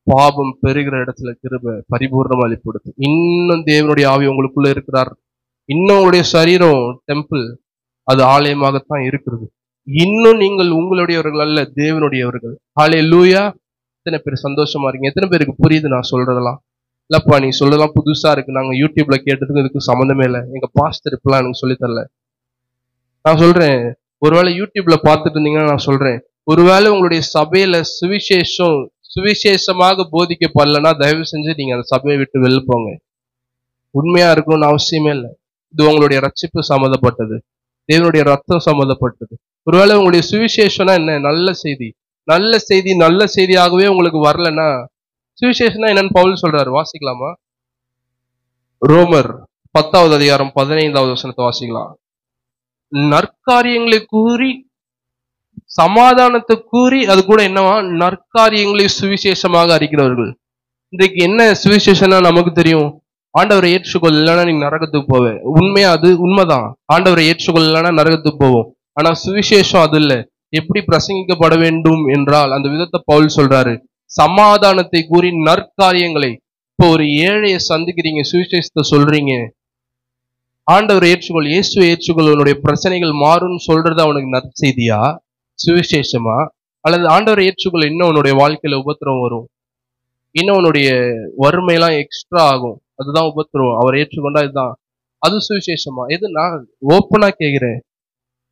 பாவம் பெருகிற இடத்துல கிருபை பரிபூர்ணமா வெளிப்படுது. இன்னும் தேவனுடைய ஆவி உங்களுக்குள்ள இருக்கிறார். இன்னும் உங்களுடைய சரீரம் டெம்பிள், அது ஆலயமாகத்தான் இருக்கிறது. இன்னும் நீங்கள் உங்களுடையவர்கள் அல்ல, தேவனுடையவர்கள். ஹல்லேலூயா. எத்தனை பேர் சந்தோஷமா இருக்கீங்க? எத்தனை பேருக்கு புரியுது நான் சொல்றதெல்லாம்? இல்லப்பா நீ சொல்றதெல்லாம் புதுசா இருக்கு, நாங்க யூடியூப்ல கேட்டதுக்கு இதுக்கு சம்மந்தமே இல்லை, எங்க பாஸ்டர் இப்பெல்லாம் எனக்கு சொல்லி தரல. நான் சொல்றேன், ஒருவேளை யூடியூப்ல பார்த்துட்டு இருந்தீங்கன்னா நான் சொல்றேன், ஒருவேளை உங்களுடைய சபையில சுவிசேஷமாக போதிக்கப்படலன்னா தயவு செஞ்சு நீங்க அந்த சபையை விட்டு வெளில போங்க. உண்மையா இருக்கணும்னு அவசியமே இல்லை. இது உங்களுடைய ரட்சிப்பு சம்மந்தப்பட்டது, தேவனுடைய ரத்தம் சம்மந்தப்பட்டது. ஒருவேளை உங்களுடைய சுவிசேஷம்னா என்ன? நல்ல செய்தி. நல்ல செய்தி நல்ல செய்தியாகவே உங்களுக்கு வரலன்னா சுவிசேஷம்னா என்னன்னு பவுல் சொல்றாரு. வாசிக்கலாமா? ரோமர் 10வது அதிகாரம் 15வது வசனத்தை வாசிக்கலாம். நற்காரியங்களை கூறி சமாதானத்தை கூறி அது கூட என்னவா? நற்காரியங்களை சுவிசேஷமாக அறிக்கிறவர்கள். இன்றைக்கு என்ன சுவிசேஷம்னா நமக்கு தெரியும், ஆண்டவரை ஏற்றுக்கொள்ளலன்னா நீங்க நரகத்துக்கு போவே. உண்மையா அது உண்மைதான், ஆண்டவரை ஏற்றுக்கொள்ளலன்னா நரகத்துக்கு போவோம். ஆனா சுவிசேஷம் அது இல்லை. எப்படி பிரசங்கிக்கப்பட வேண்டும் என்றால் அந்த விதத்தை பவுல் சொல்றாரு. சமாதானத்தை கூறி நற்காரியங்களை. இப்போ ஒரு ஏழையை சந்திக்கிறீங்க, சுவிசேஷத்தை சொல்றீங்க, ஆண்டவரை ஏற்றுக்கொள், இயேசுவை ஏற்றுக்கொள், உன்னுடைய பிரச்சனைகள் மாறும்னு சொல்றது அவனுக்கு நற்செய்தியா, சுவிசேஷமா? அல்லது ஆண்டவரை ஏற்றுக்கொள், இன்னும் உன்னுடைய வாழ்க்கையில உபத்திரம் வரும், இன்னும் உன்னுடைய வறுமையெல்லாம் எக்ஸ்ட்ரா ஆகும், அதுதான் உபத்திரம், அவரை ஏற்றுக்கொண்டா இதுதான், அது சுவிசேஷமா? எது? நான் ஓப்பனா கேட்கிறேன்.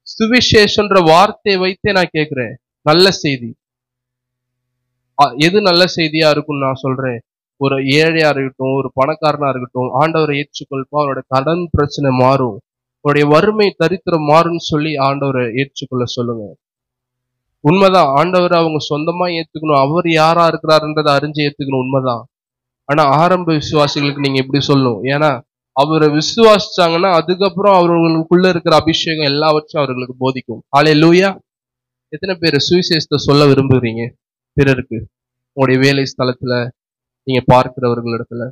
சுவிசேஷன்ற வார்த்தையை வைத்தே நான் கேட்கிறேன். நல்ல செய்தி. எது நல்ல செய்தியா இருக்கும்னு நான் சொல்றேன். ஒரு ஏழையா இருக்கட்டும், ஒரு பணக்காரனா இருக்கட்டும், ஆண்டவரை ஏற்றுக்கொள்பா, அவரோட கடன் பிரச்சனை மாறும், அவருடைய வறுமை தரித்திரம் மாறும்னு சொல்லி ஆண்டவரை ஏற்றுக்கொள்ள சொல்லுங்க. உண்மைதான், ஆண்டவரை அவங்க சொந்தமா ஏத்துக்கணும், அவர் யாரா இருக்கிறாருன்றதை அறிஞ்சு ஏத்துக்கணும், உண்மைதான். ஆனா ஆரம்ப விசுவாசிகளுக்கு நீங்க இப்படி சொல்லணும். ஏன்னா அவரை விசுவாசிச்சாங்கன்னா அதுக்கப்புறம் அவர்களுக்குள்ள இருக்கிற அபிஷேகம் எல்லாவற்றையும் அவர்களுக்கு போதிக்கும். ஹல்லேலூயா. எத்தனை பேர் சுவிசேஷத்தை சொல்ல விரும்புகிறீங்க பிறருக்கு? உங்களுடைய வேலை ஸ்தலத்துல, நீங்க பார்க்கிறவர்களிடத்துல,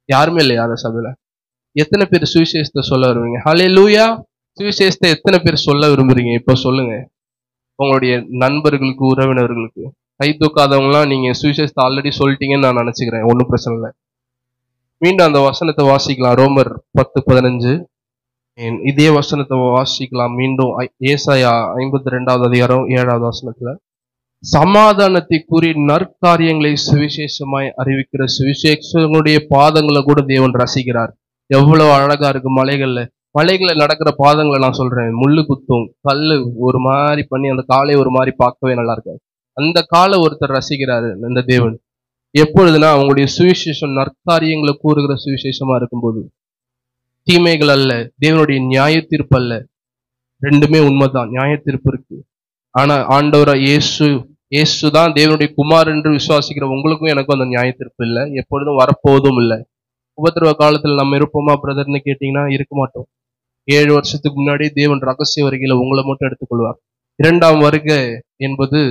யாருமே இல்லையா அந்த சபையில? எத்தனை பேர் சுவிசேஷத்தை சொல்ல விரும்புறீங்க? ஹல்லேலூயா. சுவிசேஷத்தை எத்தனை பேர் சொல்ல விரும்புறீங்க? இப்ப சொல்லுங்க. உங்களுடைய நண்பர்களுக்கு, உறவினர்களுக்கு. கை தூக்காதவங்களாம் நீங்க சுவிசேஷத்தை ஆல்ரெடி சொல்லிட்டீங்கன்னு நான் நினைச்சுக்கிறேன். ஒன்றும் பிரச்சனை இல்லை. மீண்டும் அந்த வசனத்தை வாசிக்கலாம். ரோமர் 10:15. இதே வசனத்தை வாசிக்கலாம் மீண்டும். ஏசாயா 52வது அதிகாரம் 7வது வசனத்துல, சமாதானத்தை கூறி நற்காரியங்களை சுவிசேஷமாய் அறிவிக்கிற சுவிசேஷங்களுடைய பாதங்களை கூட தேவன் ரசிக்கிறார். எவ்வளவு அழகா இருக்கு! மலைகள்ல நடக்கிற பாதங்களை நான் சொல்றேன். முள்ளு குத்தும், கல்லு ஒரு மாதிரி பண்ணி அந்த காலை ஒரு மாதிரி பார்க்கவே நல்லா இருக்காது. அந்த காலை ஒருத்தர் ரசிக்கிறாரு இந்த தேவன். எப்பொழுதுனா அவங்களுடைய சுவிசேஷம் நற்காரியங்களை கூறுகிற சுவிசேஷமா இருக்கும்போது. தீமைகள் அல்ல, தேவனுடைய நியாய தீர்ப்பு அல்ல. ரெண்டுமே உண்மைதான், நியாய தீர்ப்பு இருக்கு. ஆனா ஆண்டவரா இயேசுதான் தேவனுடைய குமார் என்று விசுவாசிக்கிற உங்களுக்கும் எனக்கும் அந்த நியாய தீர்ப்பு இல்லை, எப்பொழுதும் வரப்போவதும் இல்லை. உபத்திரவ காலத்துல நம்ம இருப்போமா பிரதர்ன்னு கேட்டீங்கன்னா இருக்க மாட்டோம். 7 வருஷத்துக்கு முன்னாடி தேவன் ரகசிய வருகையில உங்களை மட்டும் எடுத்துக்கொள்வார். 2ஆம் வருகை என்பது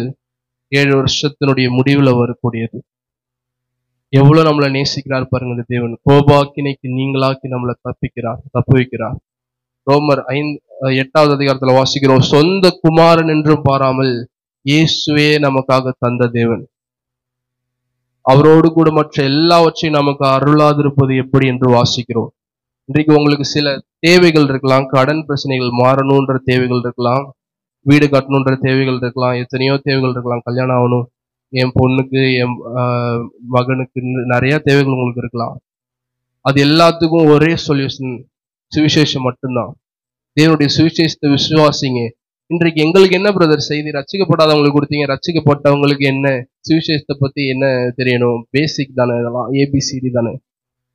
7 வருஷத்தினுடைய முடிவுல வரக்கூடியது. எவ்வளவு நம்மளை நேசிக்கிறார் பாருங்க இந்த தேவன். கோபாக்கினைக்கு நீங்களாக்கி நம்மளை தப்பு வைக்கிறார். ரோமர் 8வது அதிகாரத்துல வாசிக்கிறோம், சொந்த குமாரன் என்றும் பாராமல் இயேசுவே நமக்காக தந்த தேவன் அவரோடு கூட மற்ற எல்லாவற்றையும் நமக்கு அருளாதிருப்பது எப்படி என்று வாசிக்கிறோம். இன்றைக்கு உங்களுக்கு சில தேவைகள் இருக்கலாம், கடன் பிரச்சனைகள் மாறணுன்ற தேவைகள் இருக்கலாம், வீடு கட்டணுன்ற தேவைகள் இருக்கலாம், எத்தனையோ தேவைகள் இருக்கலாம், கல்யாணம் ஆகணும், என் பொண்ணுக்கு, என் மகனுக்கு, நிறைய தேவைகள் உங்களுக்கு இருக்கலாம். அது எல்லாத்துக்கும் ஒரே சொல்யூஷன் சுவிசேஷம் மட்டும்தான். தேவனுடைய சுவிசேஷத்தை விசுவாசிங்க. இன்றைக்கு எங்களுக்கு என்ன பிரதர் செய்தி? ரட்சிக்கப்படாதவங்களுக்கு கொடுத்தீங்க, ரட்சிக்கப்பட்டவங்களுக்கு என்ன சுவிசேஷத்தை பத்தி என்ன தெரியணும்? பேசிக் தானே, இதெல்லாம் ஏபிசிடி தானே?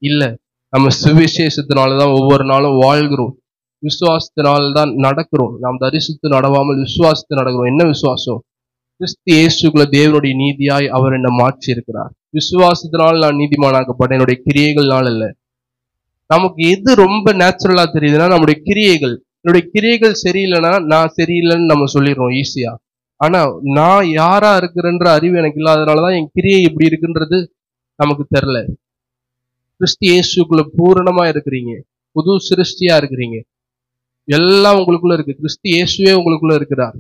இல்ல, நம்ம சுவிசேஷத்தினாலதான் ஒவ்வொரு நாளும் வாழ்கிறோம், விசுவாசத்தினால்தான் நடக்கிறோம். நாம் தரிசித்து நடவாமல் விசுவாசத்தை நடக்கிறோம். என்ன விசுவாசம்? கிறிஸ்து இயேசுக்குள்ள தேவனுடைய நீதியாய் அவர் என்னை மாற்றி இருக்கிறார். விசுவாசத்தினால் நான் நீதிமானாக்கப்பட்டேன், என்னுடைய கிரியைகள்னால அல்ல. நமக்கு எது ரொம்ப நேச்சுரலா தெரியுதுன்னா நம்முடைய கிரியைகள். என்னுடைய கிரியைகள் சரியில்லைன்னா நான் சரியில்லைன்னு நம்ம சொல்லிடுறோம் ஈஸியா. ஆனா நான் யாரா இருக்கிறேன்ற அறிவு எனக்கு இல்லாதனாலதான் என் கிரியை இப்படி இருக்குன்றது நமக்கு தெரியல. கிறிஸ்து இயேசுக்குள்ள பூரணமா இருக்கிறீங்க, புது சிருஷ்டியா இருக்கிறீங்க, எல்லாம் உங்களுக்குள்ள இருக்கு. கிறிஸ்து இயேசுவே உங்களுக்குள்ள இருக்கிறார்.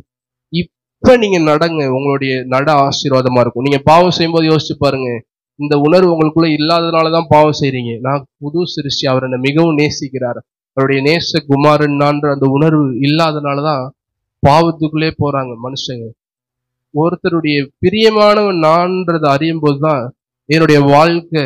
இப்ப நீங்க நடங்க, உங்களுடைய நட ஆசீர்வாதமா இருக்கும். நீங்க பாவம் செய்யும்போது யோசிச்சு பாருங்க, இந்த உணர்வு உங்களுக்குள்ள இல்லாதனாலதான் பாவம் செய்றீங்க. நான் புது சிருஷ்டி, அவர் என்னை மிகவும் நேசிக்கிறார், அவருடைய நேச குமாரன்ன்ற அந்த உணர்வு இல்லாதனாலதான் பாவத்துக்குள்ளே போறாங்க மனுஷங்க. ஒருத்தருடைய பிரியமானவன் நான்ன்றதை அறியும் போதுதான் என்னுடைய வாழ்க்கை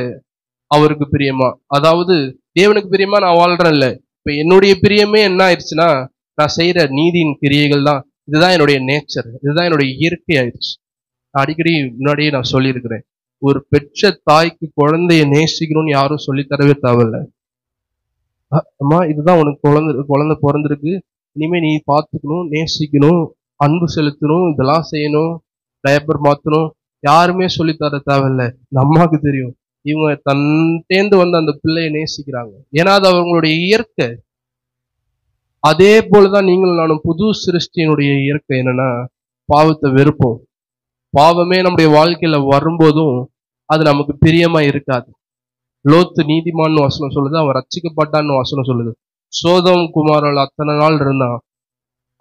அவருக்கு பிரியமா, அதாவது தேவனுக்கு பிரியமா நான் வாழ்றேன் இல்ல. இப்ப என்னுடைய பிரியமே என்ன ஆயிடுச்சுன்னா, நான் செய்யற நீதியின் கிரியைகள் தான். இதுதான் என்னுடைய நேச்சர், இதுதான் என்னுடைய இயற்கை ஆயிடுச்சு. அடிக்கடி முன்னாடியே நான் சொல்லியிருக்கிறேன், ஒரு பெற்ற தாய்க்கு குழந்தைய நேசிக்கணும்னு யாரும் சொல்லித்தரவே தேவையில்ல. அம்மா இதுதான் உனக்கு குழந்தை பிறந்திருக்கு, இனிமே நீ பார்த்துக்கணும், நேசிக்கணும், அன்பு செலுத்தணும், இதெல்லாம் செய்யணும், டயப்பர் மாத்தணும், யாருமே சொல்லித்தர தேவையில்ல. இந்த அம்மாவுக்கு தெரியும் இவங்க தன்னேந்து வந்து அந்த பிள்ளையை நேசிக்கிறாங்க. ஏன்னா அது அவங்களுடைய இயற்கை. அதே போலதான் நீங்களும் நானும் புது சிருஷ்டியினுடைய இயற்கை என்னன்னா பாவத்தை வெறுப்போம். பாவமே நம்முடைய வாழ்க்கையில வரும்போதும் அது நமக்கு பிரியமா இருக்காது. லோத்து நீதிமான்னு வசனம் சொல்லுது, அவன் ரட்சிக்கப்பட்டான்னு வசனம் சொல்லுது. சோதம் குமாரல் அத்தனை நாள் இருந்தான்,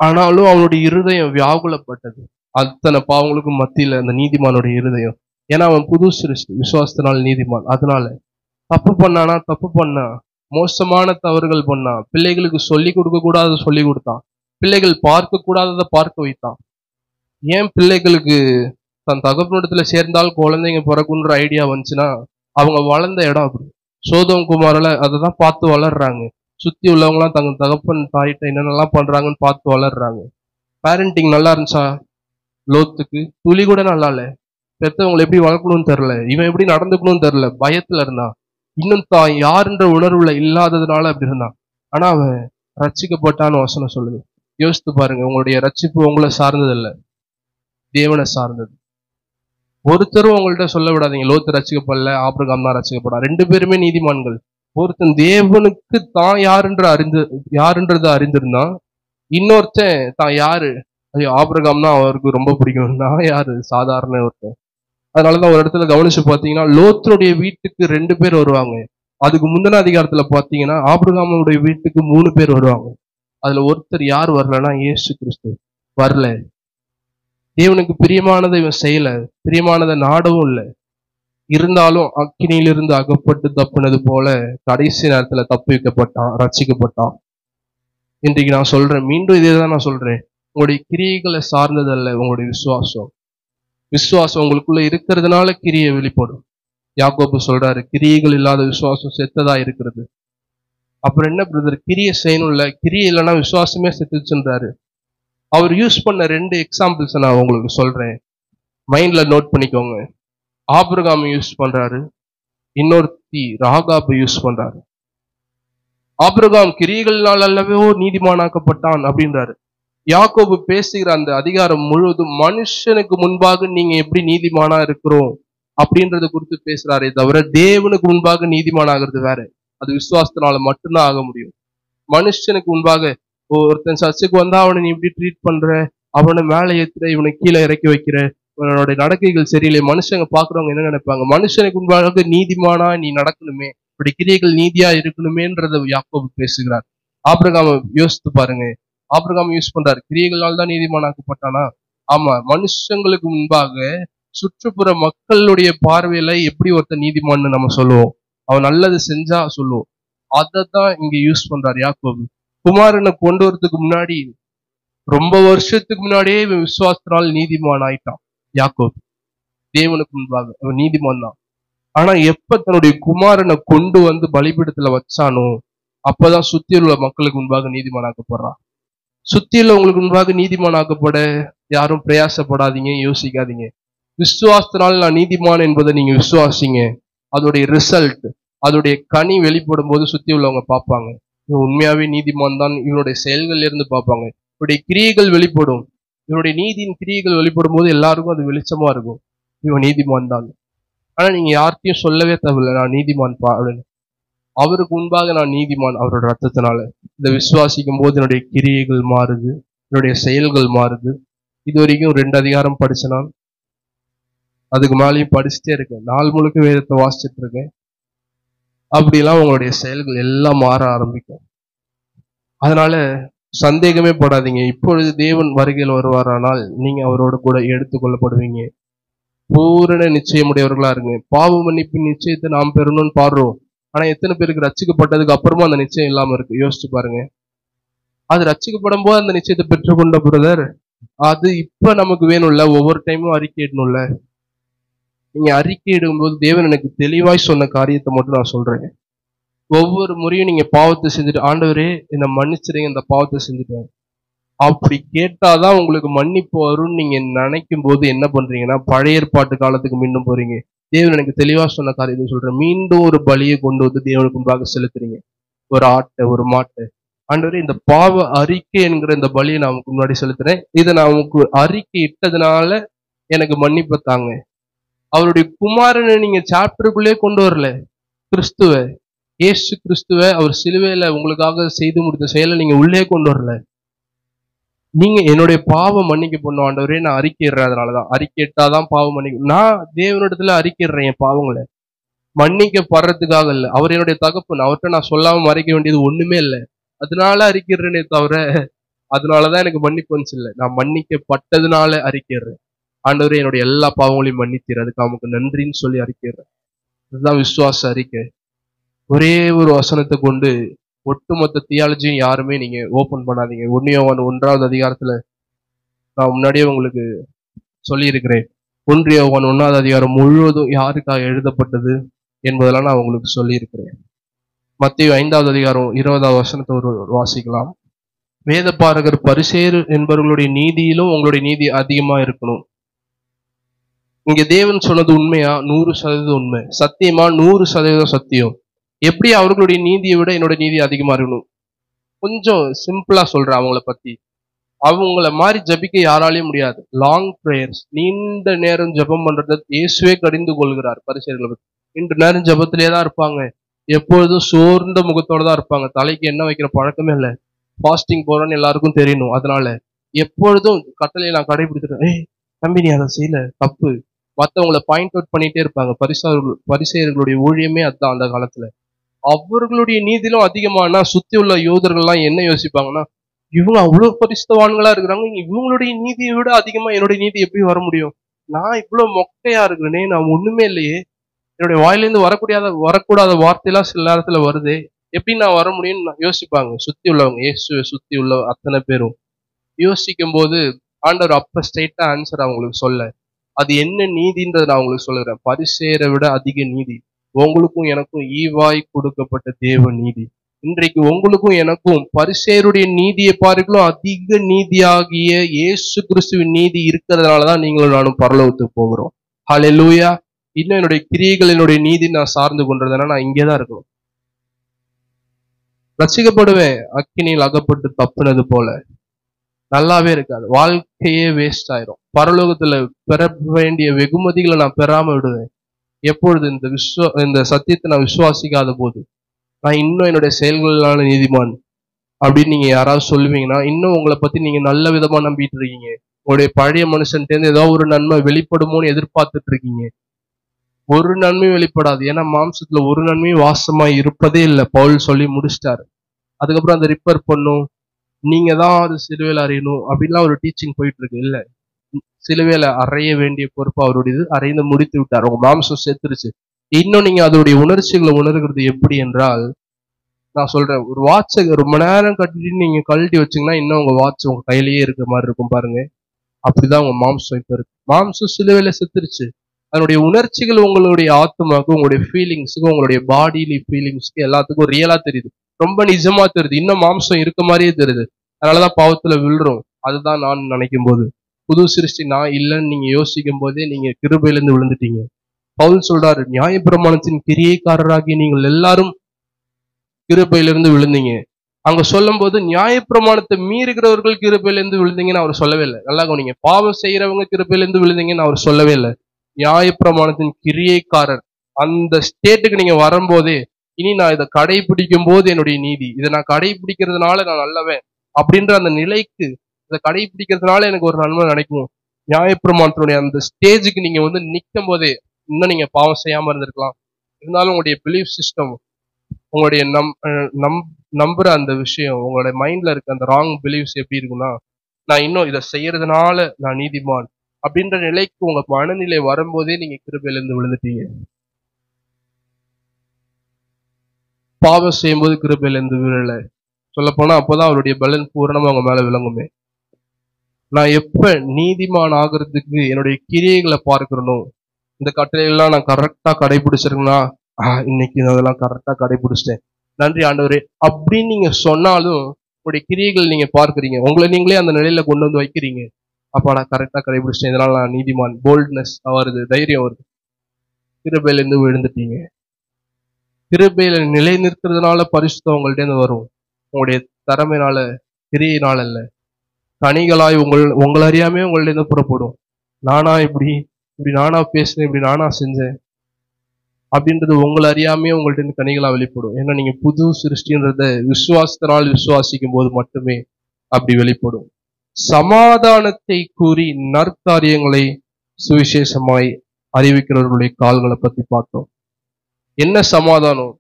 ஆனாலும் அவனுடைய இருதயம் வியாகுலப்பட்டது. அத்தனை பாவங்களுக்கும் மத்தியில அந்த நீதிமானுடைய இருதயம். ஏன்னா அவன் புது சிருஷ்டி, விசுவாசத்தினால் நீதிமான். அதனால தப்பு பண்ணா, மோசமான தவறுகள் பண்ணான், பிள்ளைகளுக்கு சொல்லி கொடுக்க கூடாத சொல்லி கொடுத்தான், பிள்ளைகள் பார்க்க கூடாததை பார்க்க வைத்தான். ஏன் பிள்ளைகளுக்கு தன் தகப்பனிடத்துல சேர்ந்தால் குழந்தைங்க பிறக்குன்ற ஐடியா வந்துச்சுன்னா அவங்க வளர்ந்த இடம் அப்படி. சோதம் குமாரில் அதை தான் பார்த்து வளர்றாங்க. சுத்தி உள்ளவங்களாம் தங்க தகப்பன் தாயிட்ட என்னென்னலாம் பண்றாங்கன்னு பார்த்து வளர்றாங்க. பேரண்டிங் நல்லா இருந்துச்சா? லோத்துக்கு துளி கூட நல்லா இல்லை. பெத்தவங்களை எப்படி வளர்க்கணும்னு தெரியல, இவன் எப்படி நடந்துக்கணும்னு தெரியல, பயத்துல இருந்தான். இன்னும் தான் யாருன்ற உணர்வுல இல்லாததுனால அப்படி இருந்தான். ஆனா அவன் ரட்சிக்கப்பட்டான்னு வசனம் சொல்லுது. யோசித்து பாருங்க, உங்களுடைய ரட்சிப்பு உங்களை சார்ந்தது இல்ல, தேவனை சார்ந்தது. ஒருத்தரும் உங்கள்ட்ட சொல்ல விடாதீங்க லோத்து ரட்சிக்கப்படல, ஆபிரகாம் தான் ரட்சிக்கப்படா. 2 பேருமே நீதிமான்கள். ஒருத்தன் தேவனுக்கு தான் யாருன்றதை அறிந்திருந்தான். இன்னொருத்தன் தான் யாரு, ஐயோ ஆபிரகாம் தான் அவருக்கு ரொம்ப பிடிக்கும், நான் யாரு, சாதாரண ஒருத்தன். அதனாலதான் ஒரு இடத்துல கவனிச்சு பாத்தீங்கன்னா லோத்துடைய வீட்டுக்கு 2 பேர் வருவாங்க. அதுக்கு முந்தின அதிகாரத்துல பாத்தீங்கன்னா ஆபிரகாமுடைய வீட்டுக்கு 3 பேர் வருவாங்க. அதுல ஒருத்தர் யார் வரலன்னா இயேசு கிறிஸ்து வரல. தேவனுக்கு பிரியமானதை இவன் செய்யல, பிரியமானதை நாடவும் இல்லை. இருந்தாலும் அக்கினியிலிருந்து அகப்பட்டு தப்புனது போல கடைசி நேரத்துல தப்பு வைக்கப்பட்டான், ரட்சிக்கப்பட்டான். இன்றைக்கு நான் சொல்றேன், மீண்டும் இதே தான் நான் சொல்றேன், உங்களுடைய கிரியைகளை சார்ந்ததல்ல உங்களுடைய விசுவாசம். விசுவாசம் உங்களுக்குள்ள இருக்கிறதுனால கிரியை வெளிப்படும். யாக்கோபு சொல்றாரு, கிரியைகள் இல்லாத விசுவாசம் செத்ததா இருக்கிறது. அப்புறம் என்ன பிரதர், கிரியை செய்யணும்ல, கிரியை இல்லைன்னா விசுவாசமே செத்துச்சுன்றாரு. அவர் யூஸ் பண்ண 2 எக்ஸாம்பிள்ஸ் நான் உங்களுக்கு சொல்றேன், மைண்ட்ல நோட் பண்ணிக்கோங்க. ஆபிரகாம் யூஸ் பண்றாரு, இன்னொருத்தி ராகாபு யூஸ் பண்றாரு. ஆபிரகாம் கிரியைகளினால் அல்லவே நீதிமானாக்கப்பட்டான் அப்படின்றாரு. யாக்கோபு பேசுகிற அந்த அதிகாரம் முழுவதும் மனுஷனுக்கு முன்பாக நீங்க எப்படி நீதிமானா இருக்கிறோம் அப்படின்றத குறித்து பேசுறாரே தவிர தேவனுக்கு முன்பாக நீதிமானாகிறது வேற. அது விசுவாசத்தினால மட்டும்தான் ஆக முடியும். மனுஷனுக்கு முன்பாக ஒருத்தன் சர்ச்சுக்கு வந்தா அவனை நீ இப்படி ட்ரீட் பண்ற, அவனை மேலே ஏத்துற, இவனை கீழே இறக்கி வைக்கிற, இவனோட நடக்கைகள் சரியில்லை, மனுஷங்க பாக்குறவங்க என்ன நினைப்பாங்க? மனுஷனுக்கு முன்பாக நீதிமானா நீ நடக்கணுமே, இப்படி கிரியைகள் நீதியா இருக்கணுமேன்றத யாக்கோபு பேசுகிறார். ஆபிரகாம் யோசித்து பாருங்க, ஆபிரகாம் யூஸ் பண்றாரு, கிரியைகளால் தான் நீதிமானாக்கப்பட்டானா? ஆமா, மனுஷங்களுக்கு முன்பாக சுற்றுப்புற மக்களுடைய பார்வையில எப்படி ஒருத்தர் நீதிமான்னு நம்ம சொல்லுவோம், அவன் நல்லது செஞ்சா சொல்லுவோம். அதத்தான் இங்க யூஸ் பண்றாரு யாக்கோபு. குமாரனை கொண்டு வரதுக்கு முன்னாடி, ரொம்ப வருஷத்துக்கு முன்னாடியே இவன் விசுவாசத்தினால் நீதிமான் ஆயிட்டான் யாக்கோபு. தேவனுக்கு முன்பாக அவன் நீதிமான் தான். ஆனா எப்ப தன்னுடைய குமாரனை கொண்டு வந்து பலிபீடத்துல வச்சானோ அப்பதான் சுத்தியுள்ள மக்களுக்கு முன்பாக நீதிமானாக்கப்படுறான். சுத்தியுள்ள உங்களுக்கு முன்பாக நீதிமானாக்கப்பட யாரும் பிரயாசப்படாதீங்க, யோசிக்காதீங்க. விசுவாசத்தினால் நான் நீதிமான் என்பதை நீங்க விசுவாசிங்க. அதோடைய ரிசல்ட், அதோடைய கனி வெளிப்படும் போது சுத்தி உள்ளவங்க பார்ப்பாங்க, இவன் உண்மையாவே நீதிமான் தான், இவனுடைய செயல்கள் இருந்து பார்ப்பாங்க. இவருடைய கிரியைகள் வெளிப்படும், இவருடைய நீதியின் கிரியைகள் வெளிப்படும் போது எல்லாருக்கும் அது வெளிச்சமா இருக்கும், இவன் நீதிமான் தான். ஆனா நீங்க யார்கிட்டையும் சொல்லவே தேவையில்லை நான் நீதிமான் பா அப்படின்னு. அவருக்கு முன்பாக நான் நீதிமான் அவரோட ரத்தத்தினால. இந்த விசுவாசிக்கும் போது என்னுடைய கிரியைகள் மாறுது, என்னுடைய செயல்கள் மாறுது. இது வரைக்கும் 2 அதிகாரம் படிச்சேன் நான், அதுக்கு மேலேயும் படிச்சுட்டே இருக்கேன், நாள் முழுக்க வேதத்தை வாசிச்சுட்டு இருக்கேன். அப்படிலாம் உங்களுடைய செயல்கள் எல்லாம் மாற ஆரம்பிக்கும். அதனால சந்தேகமே படாதீங்க, இப்பொழுது தேவன் வருகையில் வருவாரானால் நீங்க அவரோட கூட எடுத்துக்கொள்ளப்படுவீங்க. பூரண நிச்சயமுடையவர்களா இருங்க. பாவ மன்னிப்பு நிச்சயத்தை நாம் பெறணும்னு பாடுறோம், ஆனா எத்தனை பேருக்கு ரட்சிக்கப்பட்டதுக்கு அப்புறமா அந்த நிச்சயம் இல்லாம இருக்கு? யோசிச்சு பாருங்க. அது ரட்சிக்கப்படும் போது அந்த நிச்சயத்தை பெற்றுக்கொண்ட பிரதர், அது இப்ப நமக்கு வேணும்ல, ஒவ்வொரு டைமும் அறிக்கையிடணும்ல. நீங்க அறிக்கையிடும் போது தேவன் எனக்கு தெளிவாய் சொன்ன காரியத்தை மட்டும் நான் சொல்றேன். ஒவ்வொரு முறையும் நீங்க பாவத்தை செஞ்சுட்டு, ஆண்டவரே என்னை மன்னிச்சிருங்க, இந்த பாவத்தை செஞ்சுட்டேன் அப்படி கேட்டாதான் உங்களுக்கு மன்னிப்பு வரும்னு நீங்க நினைக்கும் போது என்ன பண்றீங்கன்னா பழைய ஏற்பாட்டு காலத்துக்கு மீண்டும் போறீங்க. தேவன் எனக்கு தெளிவா சொன்ன காரியத்தை சொல்றேன், மீண்டும் ஒரு பலியை கொண்டு வந்து தேவனுக்கு முன்பாக செலுத்துறீங்க, ஒரு ஆட்டை ஒரு மாட்டை. ஆண்டவரே இந்த பாவ அறிக்கை என்கிற இந்த பலியை நான் உங்களுக்கு முன்னாடி செலுத்துறேன், இதை நான் உங்களுக்கு அறிக்கை இட்டதுனால எனக்கு மன்னிப்பு தாங்க. அவருடைய குமாரனை நீங்க சாப்டருக்குள்ளே கொண்டு வரல, கிறிஸ்துவ இயேசு கிறிஸ்துவ அவர் சிலுவையில உங்களுக்காக செய்து முடித்த செயலை நீங்க உள்ளே கொண்டு வரல. நீங்க என்னுடைய பாவம் மன்னிக்கப்படணும் ஆண்டவரே நான் அறிக்கையிடுறேன், அதனாலதான் அறிக்கையிட்டாதான் பாவம் மன்னிக்க. நான் தேவனிடத்துல அறிக்கையிடுறேன் என் பாவங்களை, மன்னிக்கப்படுறதுக்காக இல்லை. அவர் என்னுடைய தகப்பன், அவர்கிட்ட நான் சொல்லாம மறைக்க வேண்டியது ஒண்ணுமே இல்லை, அதனால அறிக்கையிடுறேனே தவிர அதனாலதான் எனக்கு மன்னிப்பு வந்துச்சு இல்லை. நான் மன்னிக்கப்பட்டதுனால அறிக்கையிடுறேன், ஆண்டவரே என்னுடைய எல்லா பாவங்களையும் மன்னித்தீர், அதுக்கு அவனுக்கு நன்றின்னு சொல்லி அறிக்கையிடுறேன். இதுதான் விசுவாச அறிக்கை. ஒரே ஒரு வசனத்தை கொண்டு ஒட்டுமொத்த தியாலஜியும் யாருமே நீங்க ஓபன் பண்ணாதீங்க. 1 யோவான் 1ஆவது அதிகாரத்துல நான் முன்னாடியே உங்களுக்கு சொல்லி இருக்கிறேன், 1 யோவான் 1ஆவது அதிகாரம் முழுவதும் யாருக்காக எழுதப்பட்டது என்பதெல்லாம் நான் உங்களுக்கு சொல்லி இருக்கிறேன். மத்தேயு 5ஆவது அதிகாரம் 20ஆவது வசனத்தை ஒரு வாசிக்கலாம். வேத பாரகர் பரிசேயர் என்பவர்களுடைய நீதியிலும் உங்களுடைய நீதி அதிகமா இருக்கணும். இங்க தேவன் சொன்னது உண்மையா? 100% உண்மை. சத்தியமா? 100% சத்தியம். எப்படி அவர்களுடைய நீதியை விட என்னோட நீதி அதிகமா இருக்கணும்? கொஞ்சம் சிம்பிளா சொல்றேன் அவங்கள பத்தி. அவங்கள மாதிரி ஜபிக்க யாராலையும் முடியாது. லாங் பிரேயர்ஸ், நீண்ட நேரம் ஜபம் பண்றத இயேசுவே கடிந்து கொள்கிறார் பரிசேயர்களை பத்தி. நீண்ட நேரம் ஜபத்திலே தான் இருப்பாங்க. எப்பொழுதும் சோர்ந்த முகத்தோட தான் இருப்பாங்க. தலைக்கு எண்ணெய் வைக்கிற பழக்கமே இல்லை. ஃபாஸ்டிங் போறோன்னு எல்லாருக்கும் தெரியணும். அதனால எப்பொழுதும் கட்டளையை நான் கடைபிடித்துட்டேன். தம்பி நீ அதை செய்யல, தப்பு. மற்றவங்களை பாயிண்ட் அவுட் பண்ணிட்டே இருப்பாங்க. பரிசேயர்களுடைய ஊழியமே அதுதான் அந்த காலத்துல. அவர்களுடைய நீதியிலும் அதிகமானா சுத்தி உள்ள யோதர்கள்லாம் என்ன யோசிப்பாங்கன்னா, இவங்க அவ்வளவு பரிசுத்தவான்களா இருக்கிறாங்க, இவங்களுடைய நீதியை விட அதிகமா என்னுடைய நீதி எப்படி வர முடியும்? நான் இவ்வளவு மொக்கையா இருக்கிறேனே, நான் ஒண்ணுமே இல்லையே, என்னுடைய வாயிலிருந்து வரக்கூடாத வார்த்தையெல்லாம் சில நேரத்துல வருது, எப்படி நான் வர முடியும்னு யோசிப்பாங்க சுத்தி உள்ளவங்க. இயேசுவை சுத்தி உள்ள அத்தனை பேரும் யோசிக்கும் போது ஆண்டவர் அப்ப ஸ்ட்ரெயிட்டா ஆன்சர் அவங்களுக்கு சொல்ல, அது என்ன நீதின்றதை நான் உங்களுக்கு சொல்லுறேன். பரிசேயரை விட அதிக நீதி உங்களுக்கும் எனக்கும் ஈவாய் கொடுக்கப்பட்ட தேவ நீதி. இன்றைக்கு உங்களுக்கும் எனக்கும் பரிசேயருடைய நீதியை பார்க்கலாம் அதிக நீதியாகிய இயேசு கிறிஸ்துவின் நீதி இருக்கிறதுனாலதான் நீங்களும் நானும் பரலோகத்துக்கு போகிறோம். ஹல்லேலூயா. இன்னும் என்னுடைய கிரியைகள் என்னுடைய நீதி நான் சார்ந்து கொண்டதுன்னா நான் இங்கேதான் இருக்கணும். ரசிக்கப்படுவேன், அக்கினியில் அகப்பட்டு தப்புனது போல. நல்லாவே இருக்காது, வாழ்க்கையே வேஸ்ட் ஆயிரும். பரலோகத்துல பெற வேண்டிய வெகுமதிகளை நான் பெறாம விடுவேன். எப்பொழுது இந்த சத்தியத்தை நான் விசுவாசிக்காத போது. நான் இன்னும் என்னுடைய செயல்களான நீதிமான் அப்படின்னு நீங்க யாராவது சொல்லுவீங்கன்னா, இன்னும் உங்களை பத்தி நீங்க நல்ல விதமா நம்பிட்டு இருக்கீங்க. உங்களுடைய பழைய மனுஷன்ட்டு ஏதாவது ஒரு நன்மை வெளிப்படுமோன்னு எதிர்பார்த்துட்டு இருக்கீங்க. ஒரு நன்மையும் வெளிப்படாது. ஏன்னா மாம்சத்துல ஒரு நன்மையும் வாசமா இருப்பதே இல்லை. பவுல் சொல்லி முடிச்சிட்டாரு. அதுக்கப்புறம் அந்த ரிப்பேர் பண்ணும், நீங்க தான் அது சிலுவையில் அறியணும் அப்படின்லாம் ஒரு டீச்சிங் போயிட்டு இருக்கு. இல்ல, சிலுவையில அறைய வேண்டிய பொறுப்பு அவருடையது. அறைந்து முடித்து விட்டார். உங்க மாம்சம் செத்துருச்சு. இன்னும் நீங்க அதோடைய உணர்ச்சிகளை உணர்கிறது எப்படி என்றால், நான் சொல்றேன், ஒரு வாட்சை ரொம்ப நேரம் கட்டிட்டு நீங்க கழட்டி வச்சீங்கன்னா இன்னும் உங்க வாட்ச் உங்க கையிலேயே இருக்கிற மாதிரி இருக்கும் பாருங்க. அப்படிதான் உங்க மாம்சம் இப்ப இருக்கு. மாம்சம் சிலுவையில செத்துருச்சு. அதனுடைய உணர்ச்சிகள் உங்களுடைய ஆத்மாவுக்கு, உங்களுடைய ஃபீலிங்ஸுக்கு, உங்களுடைய பாடியில ஃபீலிங்ஸ்க்கு எல்லாத்துக்கும் ரியலா தெரியுது. ரொம்ப நிஜமா தெரியுது. இன்னும் மாம்சம் இருக்க மாதிரியே தெரியுது. அதனாலதான் பாவத்துல விழுறோம். அதுதான் நான் நினைக்கும் போது. புது சிருஷ்டி நான் இல்லைன்னு நீங்க யோசிக்கும் போதே நீங்க கிருபையிலிருந்து விழுந்துட்டீங்க. பவுல் சொல்றாரு, நியாயப்பிரமாணத்தின் கிரியைக்காரராகி நீங்கள் எல்லாரும் கிருபையிலிருந்து விழுந்தீங்க. அங்க சொல்லும் போது நியாயப்பிரமாணத்தை மீறுகிறவர்கள் கிருபையிலிருந்து விழுந்தீங்கன்னு அவர் சொல்லவே இல்லை. நல்லா கவனிங்க. பாவம் செய்யறவங்க கிருபையிலிருந்து விழுந்தீங்கன்னு அவர் சொல்லவே இல்லை. நியாயப்பிரமாணத்தின் கிரியைக்காரர் அந்த ஸ்டேட்டுக்கு நீங்க வரும்போதே, இனி நான் இதை கடைபிடிக்கும் போது என்னுடைய நீதி, இதை நான் கடைபிடிக்கிறதுனால நான் நல்லவன் அப்படின்ற அந்த நிலைக்கு, இதை கடைபிடிக்கிறதுனால எனக்கு ஒரு நன்மை நினைக்கும். நியாயப்பிரமாணத்தினுடைய அந்த ஸ்டேஜுக்கு நீங்க நிற்கும் போதே இன்னும் நீங்க பாவம் செய்யாம இருந்திருக்கலாம். இருந்தாலும் உங்களுடைய பிலீஃப் சிஸ்டம், உங்களுடைய நம்புற அந்த விஷயம், உங்களுடைய மைண்ட்ல இருக்க அந்த ராங் பிலீவ்ஸ் எப்படி இருக்குன்னா, நான் இன்னும் இதை செய்யறதுனால நான் நீதிமான் அப்படின்ற நிலைக்கு உங்க மனநிலை வரும்போதே நீங்க கிருபையிலிருந்து விழுந்துட்டீங்க. பாவம் செய்யும்போது கிருபையிலிருந்து விழல. சொல்ல போனா அப்போதான் அவருடைய பலன் பூரணமா அவங்க மேல விளங்குமே. நான் எப்ப நீதிமான் ஆகிறதுக்கு என்னுடைய கிரியைகளை பார்க்கணும், இந்த கட்டளைகள்லாம் நான் கரெக்டா கடைபிடிச்சிருக்கேன்னா, இன்னைக்கு அதெல்லாம் கரெக்டா கடைபிடிச்சிட்டேன், நன்றி ஆண்டவரே அப்படின்னு நீங்க சொன்னாலும் உங்களுடைய கிரியைகள் நீங்க பார்க்கிறீங்க, உங்களை நீங்களே அந்த நிலையில கொண்டு வந்து வைக்கிறீங்க. அப்ப நான் கரெக்டா கடைபிடிச்சிட்டேன், இதனால நான் நீதிமான், போல்ட்னஸ் வருது, தைரியம் வருது. கிருபையில இருந்து விழுந்துட்டீங்க. கிருபையில நிலை நிற்கிறதுனால பரிசுத்தம் உங்கள்ட்ட இருந்து வரும். உங்களுடைய திறமையினால, கிரியையினால அல்ல. கனிகளாய் உங்களை அறியாமே உங்கள்ட்ட இருந்து புறப்படும். நானா இப்படி நானா பேசினேன், இப்படி நானா செஞ்சேன் அப்படின்றது உங்களை அறியாமே உங்கள்ட்ட இருந்து கனிகளா வெளிப்படும். ஏன்னா நீங்க புது சிருஷ்டின்றத விசுவாசத்தினால் விசுவாசிக்கும் போது மட்டுமே அப்படி வெளிப்படும். சமாதானத்தை கூறி நற்காரியங்களை சுவிசேஷமாய் அறிவிக்கிறவர்களுடைய கால்களை பத்தி பார்த்தோம். என்ன சமாதானம்?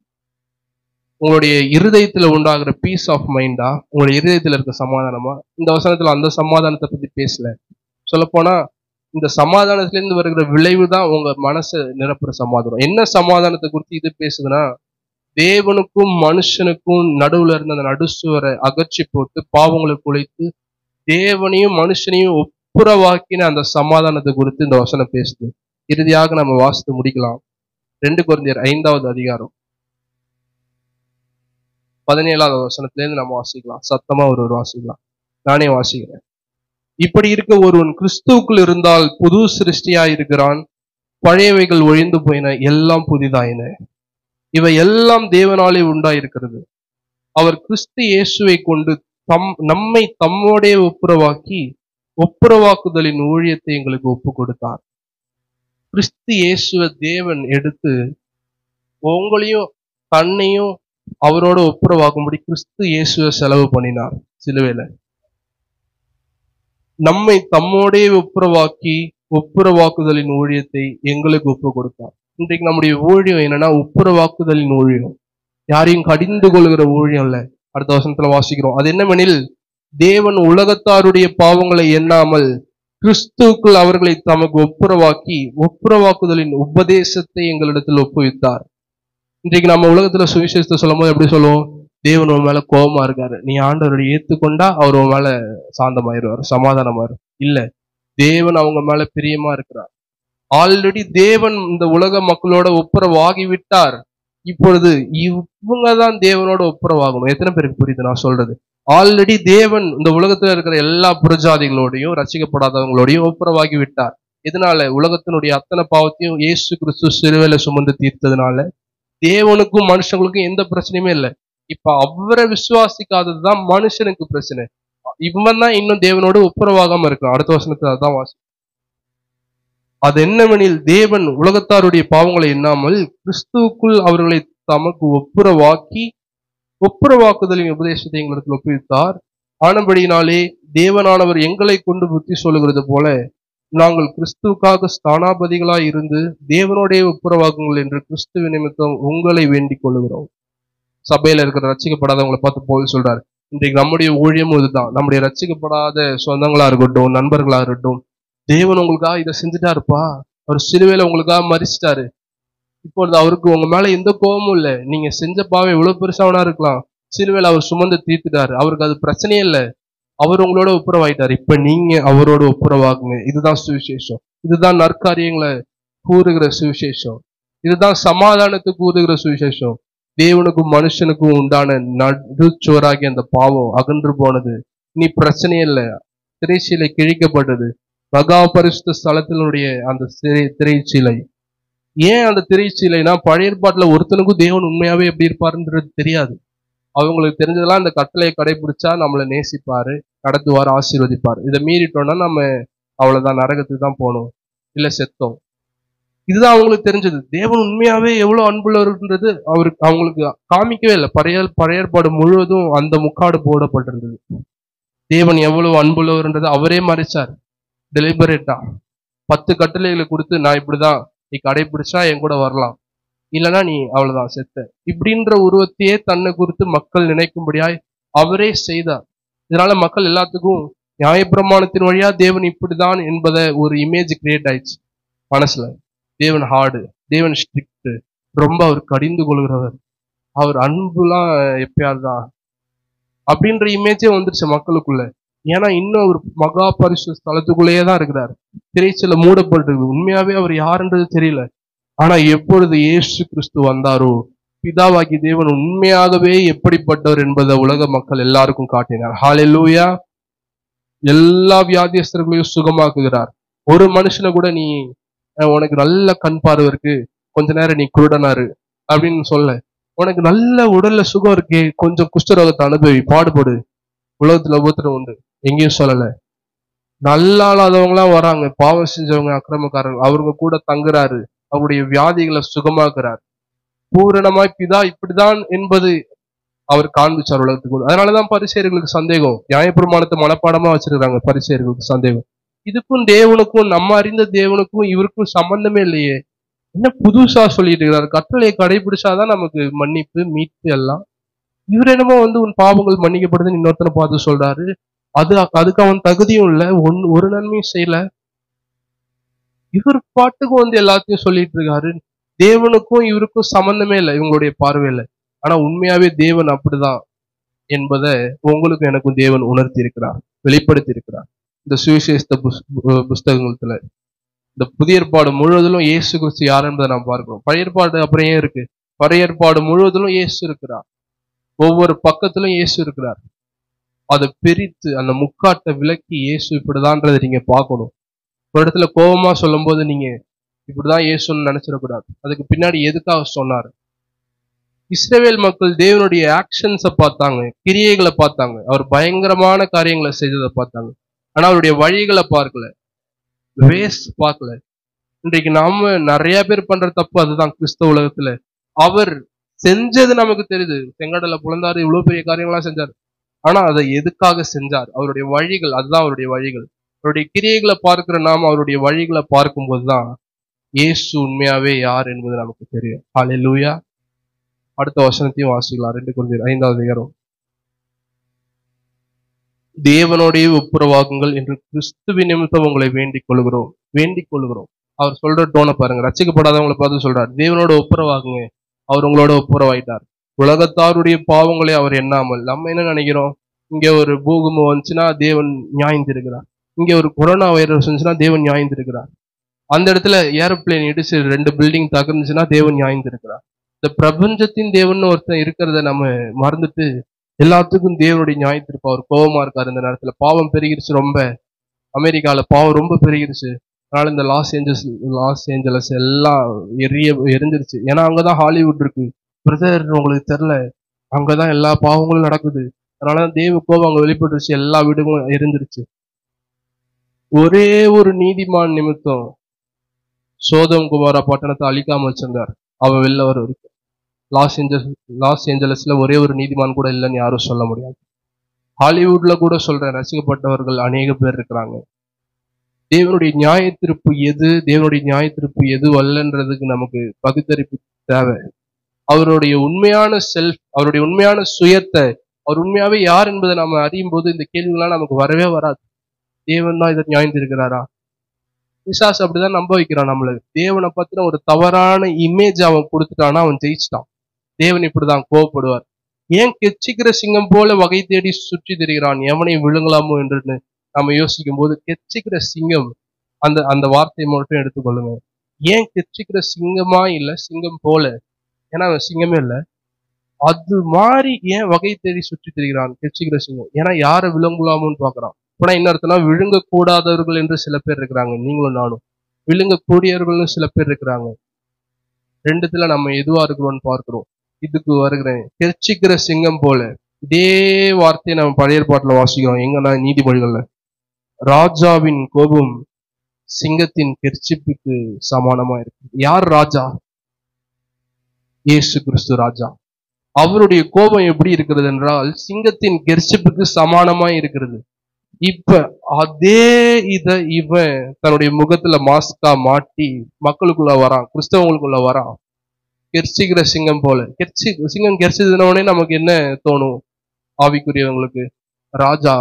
உங்களுடைய இருதயத்துல உண்டாகிற பீஸ் ஆஃப் மைண்டா, உங்களுடைய இருதயத்துல இருக்க சமாதானமா? இந்த வசனத்துல அந்த சமாதானத்தை பத்தி பேசல. சொல்ல போனா இந்த சமாதானத்துல இருந்து வருகிற விளைவு தான் உங்க மனசை நிரப்புற சமாதானம். என்ன சமாதானத்தை குறித்து இது பேசுதுன்னா, தேவனுக்கும் மனுஷனுக்கும் நடுவுல இருந்த அந்த நடுசுவரை அகற்றி போட்டு பாவங்களை குலைத்து தேவனையும் மனுஷனையும் ஒப்புரவாக்கின அந்த சமாதானத்தை குறித்து இந்த வசனம் பேசுது. இறுதியாக நம்ம வாசித்து முடிக்கலாம். 2 கொரிந்தியர் 5வது அதிகாரம் 17வது வசனத்திலிருந்து நம்ம வாசிக்கலாம். சத்தமா ஒரு வாசிக்கலாம். நானே வாசிக்கிறேன். இப்படி இருக்க ஒருவன் கிறிஸ்துவுக்குள் இருந்தால் புது சிருஷ்டியாய் இருக்கிறான். பழையவைகள் ஒழிந்து போயின, எல்லாம் புதிதாயின. இவை எல்லாம் தேவனாலே உண்டாயிருக்கிறது. அவர் கிறிஸ்து இயேசுவை கொண்டு நம்மை தம்மோடே ஒப்புரவாக்கி ஒப்புரவாக்குதலின் ஊழியத்தை எங்களுக்கு ஒப்பு கொடுத்தார். கிறிஸ்து இயேசுவை தேவன் எடுத்து உங்களையும் தன்னையும் அவரோட ஒப்புரவாக்கும்படி கிறிஸ்து இயேசுவை செலவு பண்ணினார் சிலுவையில. நம்மை தம்மோடே ஒப்புரவாக்கி ஒப்புரவாக்குதலின் ஊழியத்தை எங்களுக்கு ஒப்பு கொடுத்தார். இன்றைக்கு நம்முடைய ஊழியம் என்னன்னா ஒப்புரவாக்குதலின் ஊழியம், யாரையும் கடிந்து கொள்கிற ஊழியம் இல்ல. அடுத்த வசனத்துல வாசிக்கிறோம், அது என்னவெனில் தேவன் உலகத்தாருடைய பாவங்களை எண்ணாமல் கிறிஸ்துவுக்குள் அவர்களை தமக்கு ஒப்புரவாக்கி ஒப்புரவாக்குதலின் உபதேசத்தை எங்களிடத்தில் ஒப்புவித்தார். இன்றைக்கு நம்ம உலகத்துல சுவிசேஷத்தை சொல்லும் போது எப்படி சொல்லுவோம்? தேவன் உன் மேல கோபமா இருக்காரு, நீ ஆண்டவரை ஏத்துக்கொண்டா அவர் உன் மேல சாந்தமாயிருவார், சமாதானமாரு. இல்ல, தேவன் அவங்க மேல பிரியமா இருக்கிறார். ஆல்ரெடி தேவன் இந்த உலக மக்களோட ஒப்புரவாகி விட்டார். இப்பொழுது இவங்கதான் தேவனோட ஒப்புரவாகணும். எத்தனை பேருக்கு புரியுது நான் சொல்றது? ஆல்ரெடி தேவன் இந்த உலகத்துல இருக்கிற எல்லா புறஜாதிகளோடையும் ரட்சிக்கப்படாதவங்களோடையும் ஒப்புரவாகி விட்டார். இதனால உலகத்தினுடைய அத்தனை பாவத்தையும் இயேசு கிறிஸ்து சிலுவையில சுமந்து தீர்த்ததுனால தேவனுக்கும் மனுஷங்களுக்கும் எந்த பிரச்சனையுமே இல்லை. இப்ப அவரை விசுவாசிக்காததுதான் மனுஷனுக்கு பிரச்சனை. இவன் தான் இன்னும் தேவனோட ஒப்புரவாகாம இருக்கான். அடுத்த வசனத்தை அதான் வாசி. அது என்னவெனில் தேவன் உலகத்தாருடைய பாவங்களை எண்ணாமல் கிறிஸ்துவுக்குள் அவர்களை தமக்கு ஒப்புரவாக்கி ஒப்புரவாக்குதலின் உபதேசத்தை எங்களுக்கு ஒப்புவித்தார். ஆனபடியினாலே தேவனானவர் எங்களை கொண்டு புத்தி சொல்லுகிறது போல நாங்கள் கிறிஸ்துவுக்காக ஸ்தானாபதிகளாய் இருந்து தேவனுடைய ஒப்புரவாக்குங்கள் என்று கிறிஸ்துவ நிமித்தம் உங்களை வேண்டிக் கொள்ளுகிறோம். சபையில இருக்கிற ரட்சிக்கப்படாதவங்களை பார்த்து போய் சொல்றாரு, இன்றைக்கு நம்முடைய ஊழியமும் இதுதான். நம்முடைய ரட்சிக்கப்படாத சொந்தங்களா இருக்கட்டும், நண்பர்களா இருக்கட்டும், தேவன் உங்களுக்காக இதை செஞ்சுட்டாருப்பா, அவர் சிலுவையில உங்களுக்காக மரிச்சிட்டாரு. இப்பொழுது அவருக்கு உங்க மேல எந்த கோபமும் இல்லை. நீங்க செஞ்ச பாவம் எவ்வளவு பெருசாவனா இருக்கலாம், சிலுவையில அவர் சுமந்து தீர்த்துட்டாரு. அவருக்கு அது பிரச்சனையே இல்லை. அவர் உங்களோட ஒப்புரவாயிட்டாரு. இப்ப நீங்க அவரோட ஒப்புரவாகுங்க. இதுதான் சுவிசேஷம். இதுதான் நற்காரியங்களை கூறுகிற சுவிசேஷம். இதுதான் சமாதானத்துக்கு கூறுகிற சுவிசேஷம். தேவனுக்கும் மனுஷனுக்கும் உண்டான நடுச்சுவராகி அந்த பாவம் அகன்று போனது. இனி பிரச்சனையே இல்லை. திரைச்சீலை கிழிக்கப்பட்டது. மகா பரிசுத்த ஸ்தலத்தினுடைய அந்த திரைச்சீலை. ஏன் அந்த திரைச்சீலைனா, பழைய ஏற்பாட்டுல ஒருத்தனுக்கும் தேவன் உண்மையாவே எப்படி இருப்பாருன்றது தெரியாது. அவங்களுக்கு தெரிஞ்சதெல்லாம் இந்த கட்டளையை கடைபிடிச்சா நம்மளை நேசிப்பாரு, நடத்துவார், ஆசீர்வதிப்பார். இதை மீறிட்டோம்னா நம்ம அவ்வளவுதான், நரகத்துக்கு தான் போகணும், இல்ல செத்தோம். இதுதான் அவங்களுக்கு தெரிஞ்சது. தேவன் உண்மையாவே எவ்வளவு அன்புள்ளவர்ன்றது அவங்களுக்கு காமிக்கவே இல்லை. பழைய ஏற்பாடு முழுவதும் அந்த முக்காடு போடப்பட்டிருந்தது. தேவன் எவ்வளவு அன்புள்ளவர்ன்றது அவரே மறைச்சார் டெலிபரேட்டா. 10 கட்டளைகளை கொடுத்து, நான் இப்படிதான், நீ கடைபிடிச்சா என் கூட வரலாம், இல்லைன்னா நீ அவ்வளவுதான் செத்த, இப்படின்ற உருவத்தையே தன்னை குறித்து மக்கள் நினைக்கும்படியாய் அவரே செய்தார். இதனால மக்கள் எல்லாத்துக்கும் நியாயப்பிரமாணத்தின் வழியா தேவன் இப்படிதான் என்பதை ஒரு இமேஜ் கிரியேட் ஆயிடுச்சு மனசுல. தேவன் ஹார்டு, தேவன் ஸ்ட்ரிக்ட், ரொம்ப அவர் கடிந்து கொள்கிறவர், அவர் அன்புலாம் எப்பயாதுதான் அப்படின்ற இமேஜே வந்துருச்சு மக்களுக்குள்ள. ஏன்னா இன்னும் ஒரு மகா பரிசு ஸ்தலத்துக்குள்ளேயே தான் இருக்கிறார். திரைச்சல மூடப்பட்டிருக்கு. உண்மையாவே அவர் யாருன்றது தெரியல. ஆனா எப்பொழுது இயேசு கிறிஸ்து வந்தாரோ, பிதாவாகி தேவன் உண்மையாகவே எப்படிப்பட்டவர் என்பதை உலக மக்கள் எல்லாருக்கும் காட்டினார். ஹல்லேலூயா. எல்லா வியாதியஸ்தர்களையும் சுகமாக்குகிறார். ஒரு மனுஷனை கூட நீ உனக்கு நல்ல கண் பார்வை இருக்கு, கொஞ்ச நேரம் நீ குருடனாரு அப்படின்னு சொல்ல. உனக்கு நல்ல உடல்ல சுகம் இருக்கு, கொஞ்சம் குஷ்டரோகத்தை அனுபவி, பாடுபடு, உலகத்துல உபத்திரம் உண்டு, எங்கேயும் சொல்லல. நல்லா இல்லாதவங்களாம் வராங்க, பாவம் செஞ்சவங்க, அக்கிரமக்காரங்க, அவங்க கூட தங்குறாரு, அவருடைய வியாதிகளை சுகமாக்குறார். பூரணமாய் பிதா இப்படிதான் என்பது அவர் காண்பிச்சார் உலகத்துக்கு. அதனாலதான் பரிசேயர்களுக்கு சந்தேகம். நியாயப்பிரமாணத்தை மனப்பாடமா வச்சிருக்காங்க பரிசேயர்களுக்கு சந்தேகம். இதுக்கும் தேவனுக்கும், நம்ம அறிந்த தேவனுக்கும் இவருக்கும் சம்பந்தமே இல்லையே, என்ன புதுசா சொல்லிட்டு இருக்கிறார்? கட்டளையை கடைபிடிச்சாதான் நமக்கு மன்னிப்பு, மீட்பு எல்லாம். இவர் என்னமோ உன் பாவங்கள் மன்னிக்கப்படுதுன்னு இன்னொருத்தனை பார்த்து சொல்றாரு. அதுக்கு அவன் தகுதியும் இல்லை, ஒரு நன்மையும் செய்யல. இவர் பாட்டுக்கும் எல்லாத்தையும் சொல்லிட்டு இருக்காரு. தேவனுக்கும் இவருக்கும் சம்பந்தமே இல்லை இவங்களுடைய பார்வையில. ஆனா உண்மையாவே தேவன் அப்படிதான் என்பதை உங்களுக்கும் எனக்கும் தேவன் உணர்த்தி இருக்கிறார், வெளிப்படுத்தி இருக்கிறார். இந்த சுவிசேஷ புஸ்தகத்துல இந்த புதிய ஏற்பாடு முழுவதிலும் இயேசு கிறிஸ்து யார் என்பதை நாம் பார்க்கிறோம். பழைய ஏற்பாடு அப்புறம் ஏன் இருக்கு? பழைய ஏற்பாடு முழுவதிலும் இயேசு இருக்கிறார். ஒவ்வொரு பக்கத்திலும் இயேசு இருக்கிறார். அதை பிரித்து அந்த முக்காட்டை விலக்கி இயேசு இப்படிதான்றதை நீங்க பார்க்கணும். ஒரு இடத்துல கோபமா சொல்லும் போது நீங்க இப்படிதான் இயேசுன்னு நினைச்சிடக்கூடாது. அதுக்கு பின்னாடி எதுக்காக சொன்னார்? இஸ்ரவேல் மக்கள் தேவனுடைய ஆக்ஷன்ஸை பார்த்தாங்க, கிரியைகளை பார்த்தாங்க, அவர் பயங்கரமான காரியங்களை செய்ததை பார்த்தாங்க. ஆனா அவருடைய வழிகளை பார்க்கல, வேஸ் பார்க்கல. இன்றைக்கு நாம நிறைய பேர் பண்ற தப்பு அதுதான். கிறிஸ்தவ உலகத்துல அவர் செஞ்சது நமக்கு தெரியுது, செங்கடலை புலந்தாரு, இவ்வளவு பெரிய காரியங்கள்லாம் செஞ்சாரு. ஆனா அதை எதுக்காக செஞ்சார்? அவருடைய வழிகள், அதுதான் அவருடைய வழிகள். அவருடைய கிரியைகளை பார்க்கிற நாம் அவருடைய வழிகளை பார்க்கும் போதுதான் இயேசு உண்மையாவே யார் என்பது நமக்கு தெரியும். ஹல்லேலூயா. அடுத்த வசனத்தையும் வாசிக்கலாம். 2 கொரிந்தியர் 5வது அதிகாரம். தேவனோடைய ஒப்புரவாகுங்கள் என்று கிறிஸ்துவின் நிமித்தம் உங்களை வேண்டிக் கொள்கிறோம். அவர் சொல்ற டோனை பாருங்க. ரட்சிக்கப்படாதவங்களை பார்த்து சொல்றார், தேவனோட ஒப்புரவாகுங்க, அவர் உங்களோட ஒப்புரவாயிட்டார். உலகத்தாருடைய பாவங்களை அவர் எண்ணாமல். நம்ம என்ன நினைக்கிறோம்? இங்க ஒரு பூகம்பம் வந்துச்சுன்னா தேவன் நியாயந்திருக்கிறார், இங்க ஒரு கொரோனா வைரஸ் வந்துச்சுன்னா தேவன் நியாயந்திருக்கிறார், அந்த இடத்துல ஏரோப்ளேன் இடிச்சு 2 பில்டிங் தகர்ந்துச்சுன்னா தேவன் நியாயந்திருக்கிறார். இந்த பிரபஞ்சத்தின் தேவன் ஒருத்தன் இருக்கிறத நம்ம மறந்துட்டு எல்லாத்துக்கும் தேவனுடைய நியாயத்திருப்பா. அவர் கோபமா இருக்காரு. இந்த நேரத்துல பாவம் பெருகிருச்சு, ரொம்ப அமெரிக்கால பாவம் ரொம்ப பெருகிருச்சு. அதனால இந்த லாஸ் ஏஞ்சலஸ் எல்லாம் எரிஞ்சிருச்சு. ஏன்னா அங்கதான் ஹாலிவுட் இருக்கு. பிரதர் உங்களுக்கு தெரியல, அங்கதான் எல்லா பாவங்களும் நடக்குது. அதனாலதான் தேவ கோபம் அங்க வெளிப்பட்டுருச்சு, எல்லா வீடுகளும் எரிஞ்சிருச்சு. ஒரே ஒரு நீதிமான் நிமித்தம் சோதம் குமாரா பட்டணத்தை அழிக்காம வச்சிருந்தார். அவன் வெளில வர வரைக்கும் லாஸ் ஏஞ்சலஸ்ல ஒரே ஒரு நீதிமான் கூட இல்லைன்னு யாரும் சொல்ல முடியாது. ஹாலிவுட்ல கூட சொல்றேன், ரசிக்கப்பட்டவர்கள் அநேக பேர் இருக்கிறாங்க. தேவனுடைய நியாயத்திருப்பு எது, தேவனுடைய நியாயத்திருப்பு எது அல்லன்றதுக்கு நமக்கு பகுத்தறிப்பு தேவை. அவருடைய உண்மையான செல்ஃப், அவருடைய உண்மையான சுயத்தை, அவர் உண்மையாவே யார் என்பதை நாம அறியும் போது இந்த கேள்விகள்லாம் நமக்கு வரவே வராது. தேவன் தான் இதை நியாயந்திருக்கிறாரா? பிசாசு அப்படிதான் நம்ப வைக்கிறான் நம்மளுக்கு. தேவனை பத்தின ஒரு தவறான இமேஜ் அவன் கொடுத்துட்டான்னா அவன் ஜெயிச்சிட்டான். தேவன் இப்படிதான் கோவப்படுவார். ஏன் கெச்சிக்கிற சிங்கம் போல வகை தேடி சுற்றி திரிகிறான், எவனை விழுங்கலாமோ என்று நம்ம யோசிக்கும் போது, கெச்சிக்கிற சிங்கம், அந்த வார்த்தையை மட்டும் எடுத்துக்கொள்ளுங்க. ஏன் கெச்சிக்கிற சிங்கமா இல்ல சிங்கம் போல? ஏன்னா அவன் சிங்கமே இல்லை. அது மாதிரி ஏன் வகை தேடி சுற்றி திரிகிறான் கெச்சிக்கிற சிங்கம்? ஏன்னா யாரை விழுங்கலாமோன்னு பாக்குறான். ஆனா இன்னொருத்தனா விழுங்க கூடாதவர்கள் என்று சில பேர் இருக்கிறாங்க, நீங்களும் நானும். விழுங்க கூடியவர்கள்னு சில பேர் இருக்கிறாங்க. ரெண்டுத்துல நம்ம எதுவா இருக்கிறோம்னு பார்க்கிறோம். இதுக்கு வருகிறேன், கெர்ச்சிக்கிற சிங்கம் போல. இதே வார்த்தையை நம்ம பழைய ஏற்பாட்டுல வாசிக்கிறோம். எங்கன்னா நீதிமொழிகள்ல, ராஜாவின் கோபம் சிங்கத்தின் கெர்ச்சிப்புக்கு சமானமா இருக்கு. யார் ராஜா? இயேசு கிறிஸ்து ராஜா. அவருடைய கோபம் எப்படி இருக்கிறது என்றால் சிங்கத்தின் கெர்ச்சிப்புக்கு சமானமா இருக்கிறது. இப்ப அதே இவன் தன்னுடைய முகத்துல மாஸ்கா மாட்டி மக்களுக்குள்ள வரான், கிறிஸ்தவங்களுக்குள்ள வரான், கெர்ச்சிக்கிற சிங்கம் போல. சிங்கம் கெர்ச்சிதுனோடனே நமக்கு என்ன தோணும்? ஆவிக்குரியவங்களுக்கு, ராஜா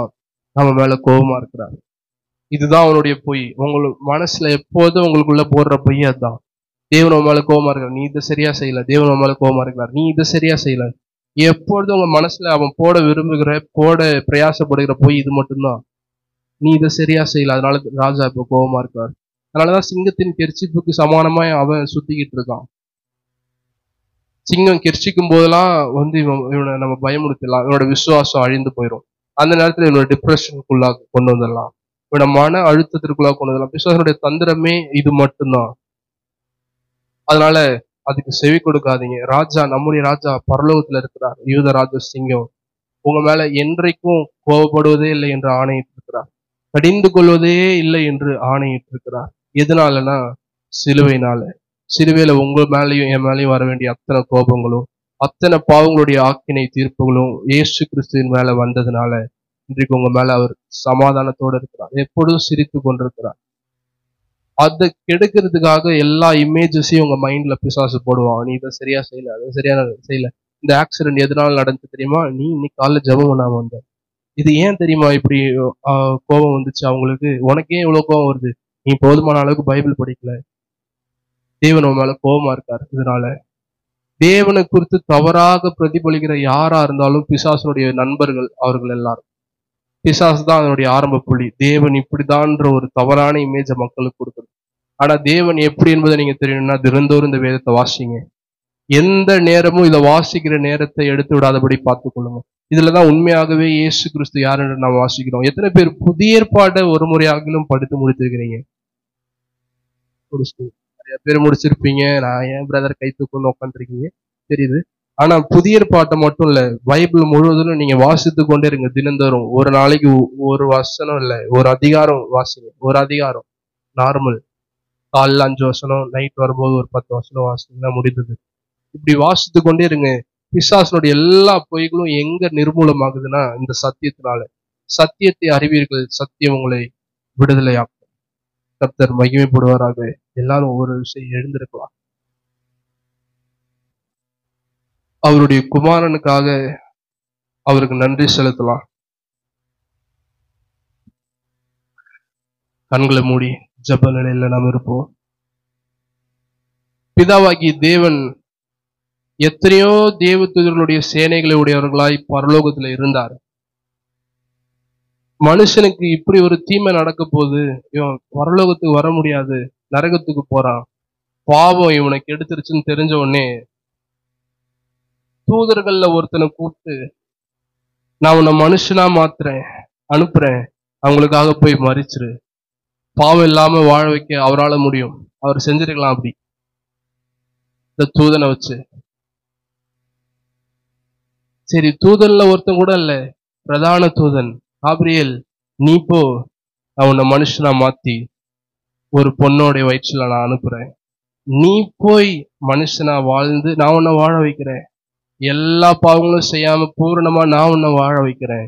நம்ம மேல கோபமா இருக்கிறாரு. இதுதான் அவனுடைய பொய். உங்களுக்கு மனசுல எப்போதும் உங்களுக்குள்ள போடுற பொய் அதுதான். தேவன் மேல கோபமா இருக்கிறார், நீ இதை சரியா செய்யல. தேவன் மேல கோபமா இருக்கிறார், நீ இதை சரியா செய்யல. எப்பொழுதும் உங்க மனசுல அவன் போட விரும்புகிற, போட பிரயாசப்படுகிற பொய் இது மட்டும்தான். நீ இதை சரியா செய்யல, அதனால ராஜா இப்ப கோபமா இருக்கார். அதனாலதான் சிங்கத்தின் கெர்ச்சிப்புக்கு சமானமா அவன் சுத்திக்கிட்டு இருக்கான். சிங்கம் கெர்ச்சிக்கும் போதெல்லாம் இவனை நம்ம பயமுறுத்தலாம், இவனோட விசுவாசம் அழிந்து போயிடும். அந்த நேரத்துல இவனோட டிப்ரெஷனுக்குள்ளா கொண்டு வந்துடலாம், இவனோட மன அழுத்தத்திற்குள்ளா கொண்டு வந்துடலாம். பிசாசனுடைய தந்திரமே இது மட்டும்தான். அதனால அதுக்கு செவி கொடுக்காதீங்க. ராஜா, நம்முடைய ராஜா பரலோகத்துல இருக்கிறார், யூத ராஜ சிங்கம். உங்க மேல என்றைக்கும் கோபப்படுவதே இல்லை என்று ஆணையிட்டு இருக்கிறார், கடிந்து கொள்வதே இல்லை என்று ஆணையிட்டு இருக்கிறார். எதனாலனா சிலுவையினால. சிலுவையில உங்க மேலையும் என் மேலையும் வர வேண்டிய அத்தனை கோபங்களும் அத்தனை பாவங்களுடைய ஆக்கினை தீர்ப்புகளும் இயேசு கிறிஸ்துவின் மேல வந்ததுனால இன்றைக்கு உங்க மேல அவர் சமாதானத்தோடு இருக்கிறார், எப்பொழுதும் சிரித்து கொண்டிருக்கிறார். அதை கெடுக்கிறதுக்காக எல்லா இமேஜஸையும் உங்க மைண்ட்ல பிசாசு போடுவான். நீ இதை சரியா செய்யல, அதை சரியா செய்யல. இந்த ஆக்சிடென்ட் எதனால நடந்துச்சு தெரியுமா? நீ இன்னைக்கு காலைல ஜெபம் பண்ணாம வந்த. இது ஏன் தெரியுமா இப்படி கோபம் வந்துச்சு அவங்களுக்கு? உனக்கே இவ்வளவு கோபம் வருது, நீ போதுமான அளவுக்கு பைபிள் படிக்கல. தேவன் உன் மேல கோபமா இருக்காரு. இதனால தேவனை குறித்து தவறாக பிரதிபலிக்கிற யாரா இருந்தாலும் பிசாசனுடைய நண்பர்கள் அவர்கள் எல்லாரும். பிசாசு தான் அதனுடைய ஆரம்ப புள்ளி. தேவன் இப்படிதான்ற ஒரு தவறான இமேஜ மக்களுக்கு கொடுக்குறது. ஆனா தேவன் எப்படி என்பதை நீங்க தெரியணும்னா தினந்தோறும் இந்த வேதத்தை வாசிங்க. எந்த நேரமும் இதை வாசிக்கிற நேரத்தை எடுத்து விடாதபடி பார்த்துக் கொள்ளுங்க. இதுலதான் உண்மையாகவே இயேசு கிறிஸ்து யார் என்று நாம் வாசிக்கிறோம். எத்தனை பேர் புதிய ஏற்பாட்டை ஒரு முறையாகிலும் படித்து முடித்திருக்கிறீங்க? நிறைய நிறைய பேர் முடிச்சிருப்பீங்க. நான் ஏன் பிரதர் கை தூக்கணும்னு உட்காந்துருக்கீங்க தெரியுது. ஆனா புதிய ஏற்பாட்டை மட்டும் இல்ல, பைபிள் முழுவதும் நீங்க வாசித்து கொண்டே இருங்க. தினந்தோறும் ஒரு நாளைக்கு ஒரு வசனம் இல்ல, ஒரு அதிகாரம் வாசிங்க. ஒரு அதிகாரம் நார்மல், காலைல 5 வசனம், நைட் வரும்போது ஒரு 10 வசனம் வாசிங்கன்னா முடிந்தது. இப்படி வாசித்து கொண்டே இருங்க. பிசாசனுடைய எல்லா பொய்களும் எங்க நிர்மூலமாகுதுன்னா இந்த சத்தியத்தினால. சத்தியத்தை அறிவீர்கள், சத்தியம் உங்களை விடுதலையாக்கும். கர்த்தர் மகிமைப்படுவாராக. எல்லாரும் ஒவ்வொரு விஷயம் எழுந்திருக்கலாம். அவருடைய குமாரனுக்காக அவருக்கு நன்றி செலுத்தலாம். கண்களை மூடி ஜெப நிலையில நாம் இருப்போம். பிதாவாகி தேவன் எத்தனையோ தேவதூதர்களுடைய சேனைகளை உடையவர்களாய் பரலோகத்துல இருந்தார். மனுஷனுக்கு இப்படி ஒரு தீமை நடக்க போது, இவன் பரலோகத்துக்கு வர முடியாது, நரகத்துக்கு போறான், பாவம் இவனுக்கு எடுத்துருச்சுன்னு தெரிஞ்ச உடனே தூதர்கள்ல ஒருத்தனை கூப்பிட்டு, நான் உன்னை மனுஷனா மாத்துறேன், அனுப்புறேன், அவங்களுக்காக போய் மறிச்சிரு, பாவம் இல்லாம வாழ வைக்க அவரால முடியும். அவர் செஞ்சிருக்கலாம். அப்படி இந்த தூதனை வச்சு. சரி, தூதன்ல ஒருத்தன் கூட இல்ல, பிரதான தூதன் காபிரியேல், நீ போ, நான் உன்னை மனுஷனா மாத்தி ஒரு பொண்ணோடைய வயிற்றுல நான் அனுப்புறேன், நீ போய் மனுஷனா வாழ்ந்து நான் உன்னை வாழ வைக்கிறேன், எல்லா பாவங்களும் செய்யாம பூரணமா நான் உன்னை வாழ வைக்கிறேன்,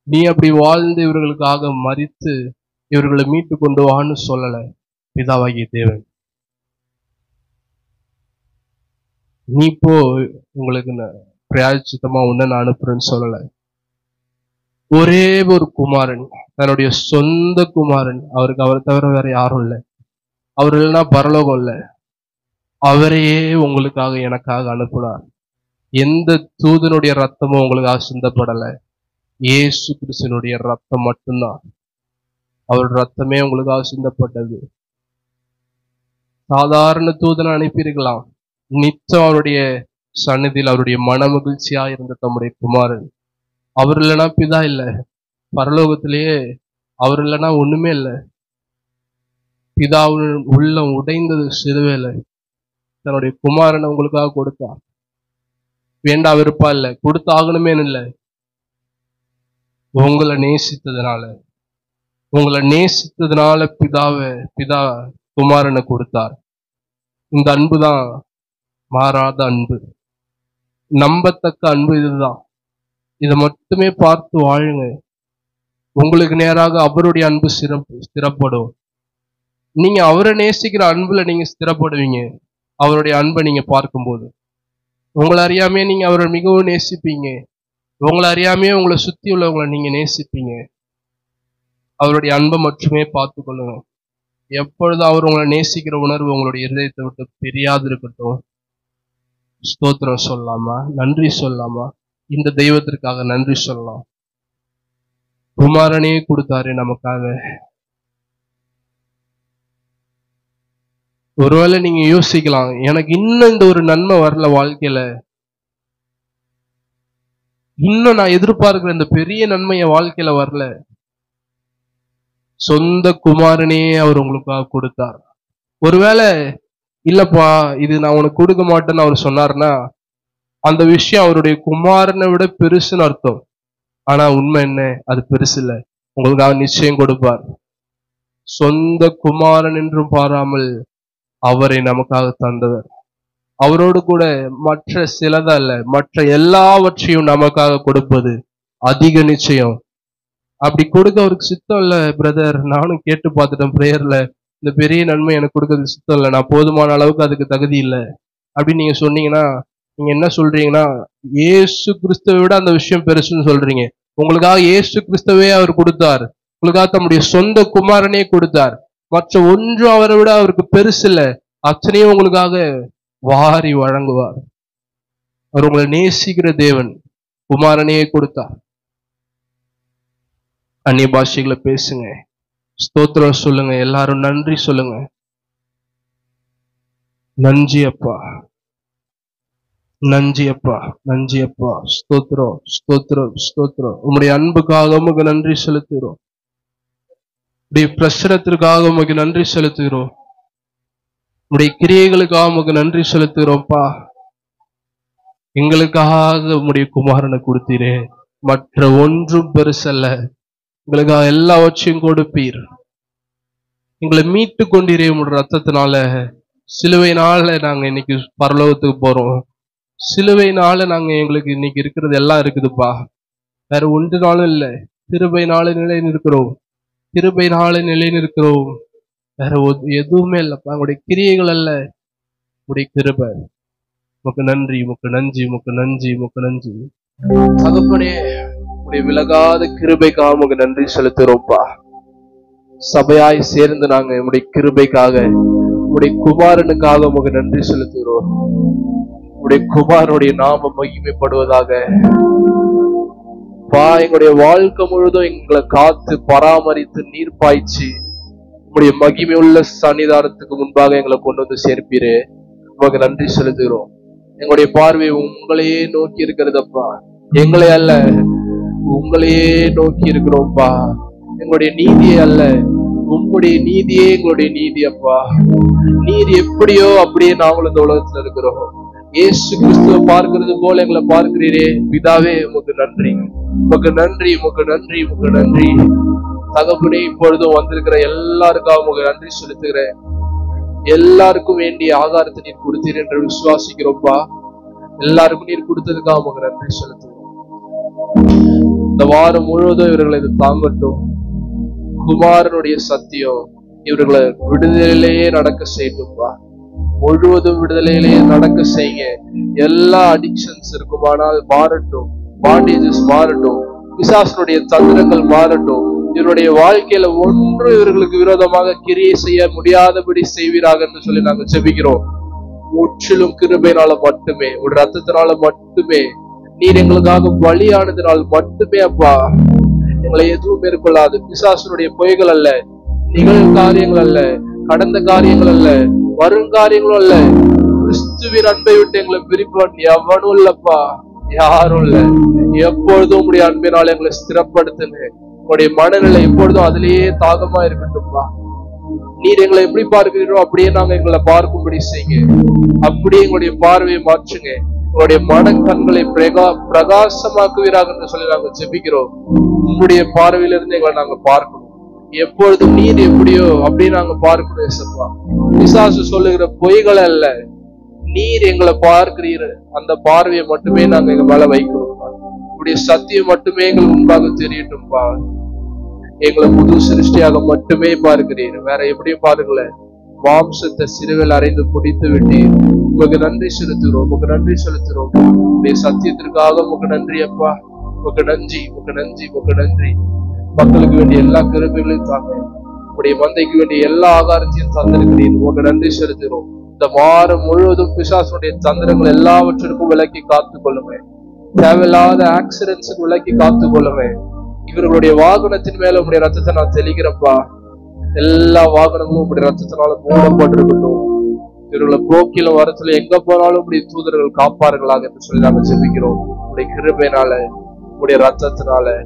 நீ அப்படி வாழ்ந்து இவர்களுக்காக மரித்து இவர்களை மீட்டு கொண்டு வான்னு சொல்லல பிதாவாகிய தேவன். நீ போ, உங்களுக்கு பிராயச்சித்தமா உன்ன நான் அனுப்புறேன்னு சொல்லல. ஒரே ஒரு குமாரன், தன்னுடைய சொந்த குமாரன், அவருக்கு அவரை தவிர வேற யாரும் இல்லை, அவர் இல்லைன்னா பரலோகம் இல்லை, அவரையே உங்களுக்காக எனக்காக அனுப்புனார். எந்த தூதனுடைய ரத்தமும் உங்களுக்காக சிந்தப்படலை, இயேசு கிறிஸ்துவினுடைய ரத்தம் மட்டும்தான். அவருடைய ரத்தமே உங்களுக்காக சிந்தப்பட்டது. சாதாரண தூதனை அனுப்பியிருக்கலாம், நிச்சயம் அவருடைய சன்னதியில் அவருடைய மன மகிழ்ச்சியா இருந்த தம்முடைய குமாரன். அவர் இல்லைன்னா பிதா இல்லை, பரலோகத்திலேயே அவர் இல்லைன்னா ஒண்ணுமே இல்லை. பிதாவின் உள்ளம் உடைந்தது சிலுவையில, தன்னுடைய குமாரனை உங்களுக்காக கொடுத்தார். வேண்டா விருப்பா இல்லை, கொடுத்தாகணுமேனு இல்லை, உங்களை நேசித்ததுனால, உங்களை நேசித்ததுனால பிதா குமாரனை கொடுத்தார். இந்த அன்பு தான் மாறாத அன்பு, நம்பத்தக்க அன்பு. இதுதான், இதை மட்டுமே பார்த்து வாழுங்க. உங்களுக்கு நேராக அவருடைய அன்பு ஸ்திரப்படும். நீங்க அவரை நேசிக்கிற அன்புல நீங்க ஸ்திரப்படுவீங்க. அவருடைய அன்பை நீங்க பார்க்கும்போது உங்களை அறியாமே நீங்க அவரை மிகவும் நேசிப்பீங்க. உங்களை அறியாமே உங்களை சுத்தி உள்ளவங்களை நீங்க நேசிப்பீங்க. அவருடைய அன்பை மட்டுமே பார்த்து கொள்ளுங்க. எப்பொழுதும் அவர் உங்களை நேசிக்கிற உணர்வு உங்களுடைய இருதயத்தை விட்டு பிரியாது இருக்கட்டும். ஸ்தோத்திரம் சொல்லாமா, நன்றி சொல்லாமா, இந்த தெய்வத்திற்காக நன்றி சொல்லலாம். குமாரனே கொடுத்தாரு நமக்காக. ஒருவேளை நீங்க யோசிக்கலாம், எனக்கு இன்னும் இந்த ஒரு நன்மை வரல வாழ்க்கையில, இன்னும் நான் எதிர்பார்க்கிற இந்த பெரிய நன்மை என் வாழ்க்கையில வரல. சொந்த குமாரனே அவர் உங்களுக்காக கொடுத்தார். ஒருவேளை இல்லப்பா இது நான் உனக்கு கொடுக்க மாட்டேன்னு அவர் சொன்னார்னா அந்த விஷயம் அவருடைய குமாரனை விட பெருசுன்னு அர்த்தம். ஆனா உண்மை என்ன, அது பெருசு இல்லை. உங்களுக்காக நிச்சயம் கொடுப்பார். சொந்த குமாரன் என்றும் பாராமல் அவரை நமக்காக தந்தவர். அவரோடு கூட மற்ற சிலதல்ல, மற்ற எல்லாவற்றையும் நமக்காக கொடுப்பது அதிக நிச்சயம். அப்படி கொடுக்க அவருக்கு சித்தம் இல்லை பிரதர், நானும் கேட்டு பார்த்துட்டேன் பிரேயர்ல, இந்த பெரிய நன்மை எனக்கு கொடுக்கறது சித்தம் இல்லை, நான் போதுமான அளவுக்கு அதுக்கு தகுதி இல்லை அப்படின்னு நீங்க சொன்னீங்கன்னா நீங்க என்ன சொல்றீங்கன்னா, இயேசு கிறிஸ்துவை விட அந்த விஷயம் பெருசுன்னு சொல்றீங்க. உங்களுக்காக இயேசு கிறிஸ்துவே அவர் கொடுத்தார், உங்களுக்காக தம்முடைய சொந்த குமாரனே கொடுத்தார். மற்ற ஒன்றும் அவரை விட அவருக்கு பெருசு இல்லை, அத்தனையும் உங்களுக்காக வாரி வழங்குவார். அவர் உங்களை நேசிக்கிற தேவன், குமாரனே கொடுத்தார். அந்நிய பாஷைகளை பேசுங்க, ஸ்தோத்திரம் சொல்லுங்க, எல்லாரும் நன்றி சொல்லுங்க. நன்றி அப்பா, நன்றி அப்பா, நன்றி அப்பா, ஸ்தோத்திரம் ஸ்தோத்திரம் ஸ்தோத்திரம். உங்களுடைய அன்புக்காக உமக்கு நன்றி செலுத்துகிறோம், உடைய பிரசனத்திற்காக உமக்கு நன்றி செலுத்துகிறோம். உடைய கிரியைகளுக்காக உமக்கு நன்றி செலுத்துகிறோம்ப்பா. எங்களுக்காக உடைய குமாரனை கொடுத்தீரே, மற்ற ஒன்றும் பெருசல்ல. எங்களுக்காக எல்லாவற்றையும் கொடுப்பீர். எங்களை மீட்டு கொண்டீரே உடைய ரத்தத்தினால. சிலுவையினால நாங்க இன்னைக்கு பரலோகத்துக்கு போறோம். சிலுவையினால நாங்க எங்களுக்கு இன்னைக்கு இருக்கிறது எல்லாம் இருக்குதுப்பா. வேற ஒன்றுனாலும் இல்லை. கிருபையினால நிலை நிற்கிறோம். கிருபையினால நிலை நிற்கிறோம். வேற எதுவுமே இல்லப்பா. உங்களுடைய கிரியைகள் அல்ல, உடைய கிருபை. உமக்கு நன்றி, உமக்கு நன்றி, உமக்கு நன்றி, உமக்கு நன்றி. தகப்பனே, உடைய விலகாத கிருபைக்காக உமக்கு நன்றி செலுத்துறோம்ப்பா. சபையாய் சேர்ந்து நாங்க உடைய கிருபைக்காக, உடைய குமாரனுக்காக உமக்கு நன்றி செலுத்துகிறோம். உடைய குமாரனுடைய நாமம் மகிமைப்படுவதாக. எங்களுடைய வாழ்க்கை முழுதும் எங்களை காத்து பராமரித்து நீர் பாய்ச்சி உங்களுடைய மகிமை உள்ள சன்னிதானத்துக்கு முன்பாக எங்களை கொண்டு வந்து சேர்ப்பீரே, உமக்கு நன்றி செலுத்துகிறோம். எங்களுடைய பார்வை உங்களையே நோக்கி இருக்கிறதப்பா. எங்களை அல்ல, உங்களையே நோக்கி இருக்கிறோம்ப்பா. எங்களுடைய நீதியே அல்ல, உங்களுடைய நீதியே எங்களுடைய நீதி அப்பா. நீர் எப்படியோ அப்படியே நாங்களும் இந்த உலகத்துல இருக்கிறோம். இயேசு கிறிஸ்துவ பார்க்கிறது போல எங்களை பார்க்கிறீரே பிதாவே, உமக்கு நன்றி, உமக்கு நன்றி, உமக்கு நன்றி, உமக்கு நன்றி. தகப்பனே, இப்பொழுதும் வந்திருக்கிற எல்லாருக்காக உமக்கு நன்றி செலுத்துகிறேன். எல்லாருக்கும் வேண்டிய ஆகாரத்தை நீர் கொடுத்தீர் என்று விசுவாசிக்கிறோம்ப்பா. எல்லாருக்கும் நீர் கொடுத்ததுக்காக உமக்கு நன்றி செலுத்துகிறோம். இந்த வாரம் முழுவதும் இவர்களை இது தாங்கட்டும். குமாரனுடைய சத்தியம் இவர்களை விடுதலையிலேயே நடக்க செய்யட்டும்பா. முழுவதும் விடுதலையிலேயே நடக்க செய்ய. எல்லா அடிக்ஷன்ஸ் இருக்குமானால் மாறட்டும், பாண்டேஜஸ் மாறட்டும், பிசாசனுடைய தந்திரங்கள் மாறட்டும். இவருடைய வாழ்க்கையில ஒன்று இவர்களுக்கு விரோதமாக கிரியை செய்ய முடியாதபடி செய்வீராக என்று சொல்லி நாங்கள் ஜெபிக்கிறோம். முற்றிலும் கிருபையினால மட்டுமே, ஒரு ரத்தத்தினால மட்டுமே, நீர் எங்களுக்காக பலியானதினால் மட்டுமே அப்பா. எங்களை எதுவும் மேற்கொள்ளாது. பிசாசனுடைய பொய்கள் அல்ல, நிகழ்காரியங்கள் அல்ல, கடந்த காரியங்கள் அல்ல, வருங்காரியங்களும் அல்ல. கிறிஸ்துவின் அன்பை விட்டு எங்களை பிரிப்பவன் எவனும் இல்லப்பா, யாரும் இல்ல. எப்பொழுதும் உங்களுடைய அன்பினால் எங்களை ஸ்திரப்படுத்துங்க. உங்களுடைய மனநிலை எப்பொழுதும் அதிலேயே தாகமா இருக்கட்டும்பா. நீர் எங்களை எப்படி பார்க்கிறீரோ அப்படியே நாங்க எங்களை பார்க்கும்படி செய்யுங்க. அப்படியே எங்களுடைய பார்வையை மாற்றுங்க. உங்களுடைய மனக்கண்களை பிரகாசமாக்குவீராக என்று சொல்லி நாங்க ஜெபிக்கிறோம். உங்களுடைய பார்வையிலிருந்து எங்களை நாங்க பார்க்கணும். எப்பொழுதும் நீர் எப்படியோ அப்படியே நாங்க பார்க்கணும் ஏசப்பா. பிசாசு சொல்லுகிற பொய்கள் அல்ல, நீர் எங்களை பார்க்கிறீர் அந்த பார்வையை மட்டுமே நாங்க எங்க மேல வைக்கணும். உங்களுடைய சத்தியம் மட்டுமே எங்களுக்கு முன்பாக தெரியட்டும்பா. எங்களை புது சிருஷ்டியாக மட்டுமே பார்க்கிறீர், வேற எப்படியும் பாருங்கள. மாம்சத்தை சிறுவில் அறைந்து முடித்து விட்டீர். உங்களுக்கு நன்றி செலுத்துகிறோம், உங்களுக்கு நன்றி செலுத்துகிறோம். உங்களுடைய சத்தியத்திற்காக உங்களுக்கு நன்றி அப்பா. உங்களுக்கு நன்றி, உங்களுக்கு நன்றி, உங்களுக்கு நன்றி. மக்களுக்கு வேண்டிய எல்லா கிருபைகளையும் தாங்க. உங்களுடைய மந்தைக்கு வேண்டிய எல்லா ஆகாரத்தையும் தந்திருக்கிறீர். உங்களுக்கு நன்றி செலுத்துகிறோம். இந்த வாரம் முழுவதும் பிசாசுடைய தந்திரங்கள் எல்லாவற்றிற்கும் விலக்கி காத்துக் கொள்ளுங்க. தேவையில்லாத ஆக்சிடென்ட்ஸுக்கு விலக்கி காத்துக் கொள்ளுங்க. இவர்களுடைய வாகனத்தின் மேல உங்களுடைய ரத்தத்தை நான் தெளிக்கிறப்பா. எல்லா வாகனங்களும் உங்களுடைய ரத்தத்தினால மூடப்பட்டிருக்கட்டும். இவர்களை போக்கில வரத்துல எங்க போனாலும் உங்களுடைய தூதர்கள் காப்பார்களாக என்று சொல்லி நாங்கள் ஜெபிக்கிறோம். உங்களுடைய கிருபையினால, உங்களுடைய ரத்தத்தினால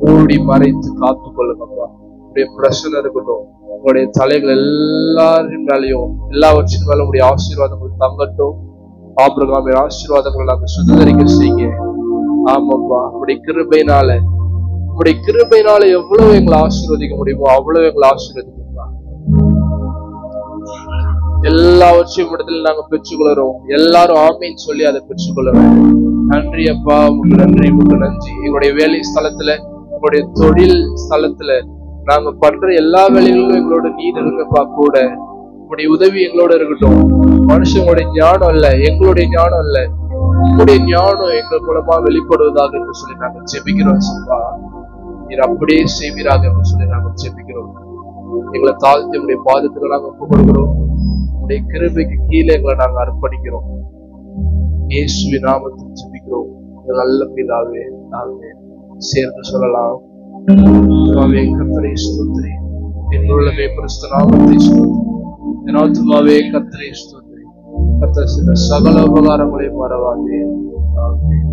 மூடி மறைத்து காத்துக் கொள்ளுங்கப்பா. உங்களுடைய பிரச்சனை இருக்கட்டும். உங்களுடைய தலைகள் எல்லாரின் மேலையும் எல்லாவற்றின் மேலும் உங்களுடைய ஆசீர்வாதங்கள் தங்கட்டும். ஆபிரகாமின் ஆசீர்வாதங்களை நாங்கள் சுதந்திரிக்க செய்ய. ஆமாப்பா, உங்களுடைய கிருபையினால, உங்களுடைய கிருபையினால எவ்வளவு எங்களை ஆசீர்வதிக்க முடியுமோ அவ்வளவு எங்களை ஆசீர்வதிப்பா. எல்லாவற்றையும் இடத்துல நாங்க பெற்றுக்கொள்கிறோம். எல்லாரும் ஆமீன் சொல்லி அதை பெற்றுக்கொள்ள வேண்டும். நன்றி அப்பா, உங்களுக்கு நன்றி, உங்களுக்கு நன்றி. எங்களுடைய வேலை ஸ்தலத்துல, எங்களுடைய தொழில் ஸ்தலத்துல நாங்க பண்ற எல்லா வேலைகளிலும் எங்களோட நீர் இருங்கப்பா. கூட உங்களுடைய உதவி எங்களோட இருக்கட்டும். மனுஷங்களுடைய ஞானம் அல்ல, எங்களுடைய ஞானம் அல்ல, உங்களுடைய ஞானம் எங்கள் மூலமா வெளிப்படுவதாக என்று சொல்லி நாங்கள் ஜெபிக்கிறோம். சொல்வா நீர் அப்படியே செய்வீராக என்று சொல்லி நாங்கள் ஜெபிக்கிறோம். எங்களை தாழ்த்தி உங்களுடைய பாதத்துல நாங்கள் ஒப்புக் கொடுக்கிறோம். உங்களுடைய கிருபைக்கு கீழே எங்களை நாங்கள் அர்ப்பணிக்கிறோம். இயேசுவின் நாமத்தில் ஜெபிக்கிறோம் நல்ல பிதாவே, ஆமென். சேர்ந்து சொல்லலாம். கர்த்தரை ஸ்தோத்திரி, என்னுள்ளமே பரிசுத்த நாமத்தை ஸ்தோத்திரி. என் ஆத்துமாவே கர்த்தரை ஸ்தோத்திரி. கர்த்தர் செய்த சகல உபகாரங்களை மறவாதே. ஆமென்.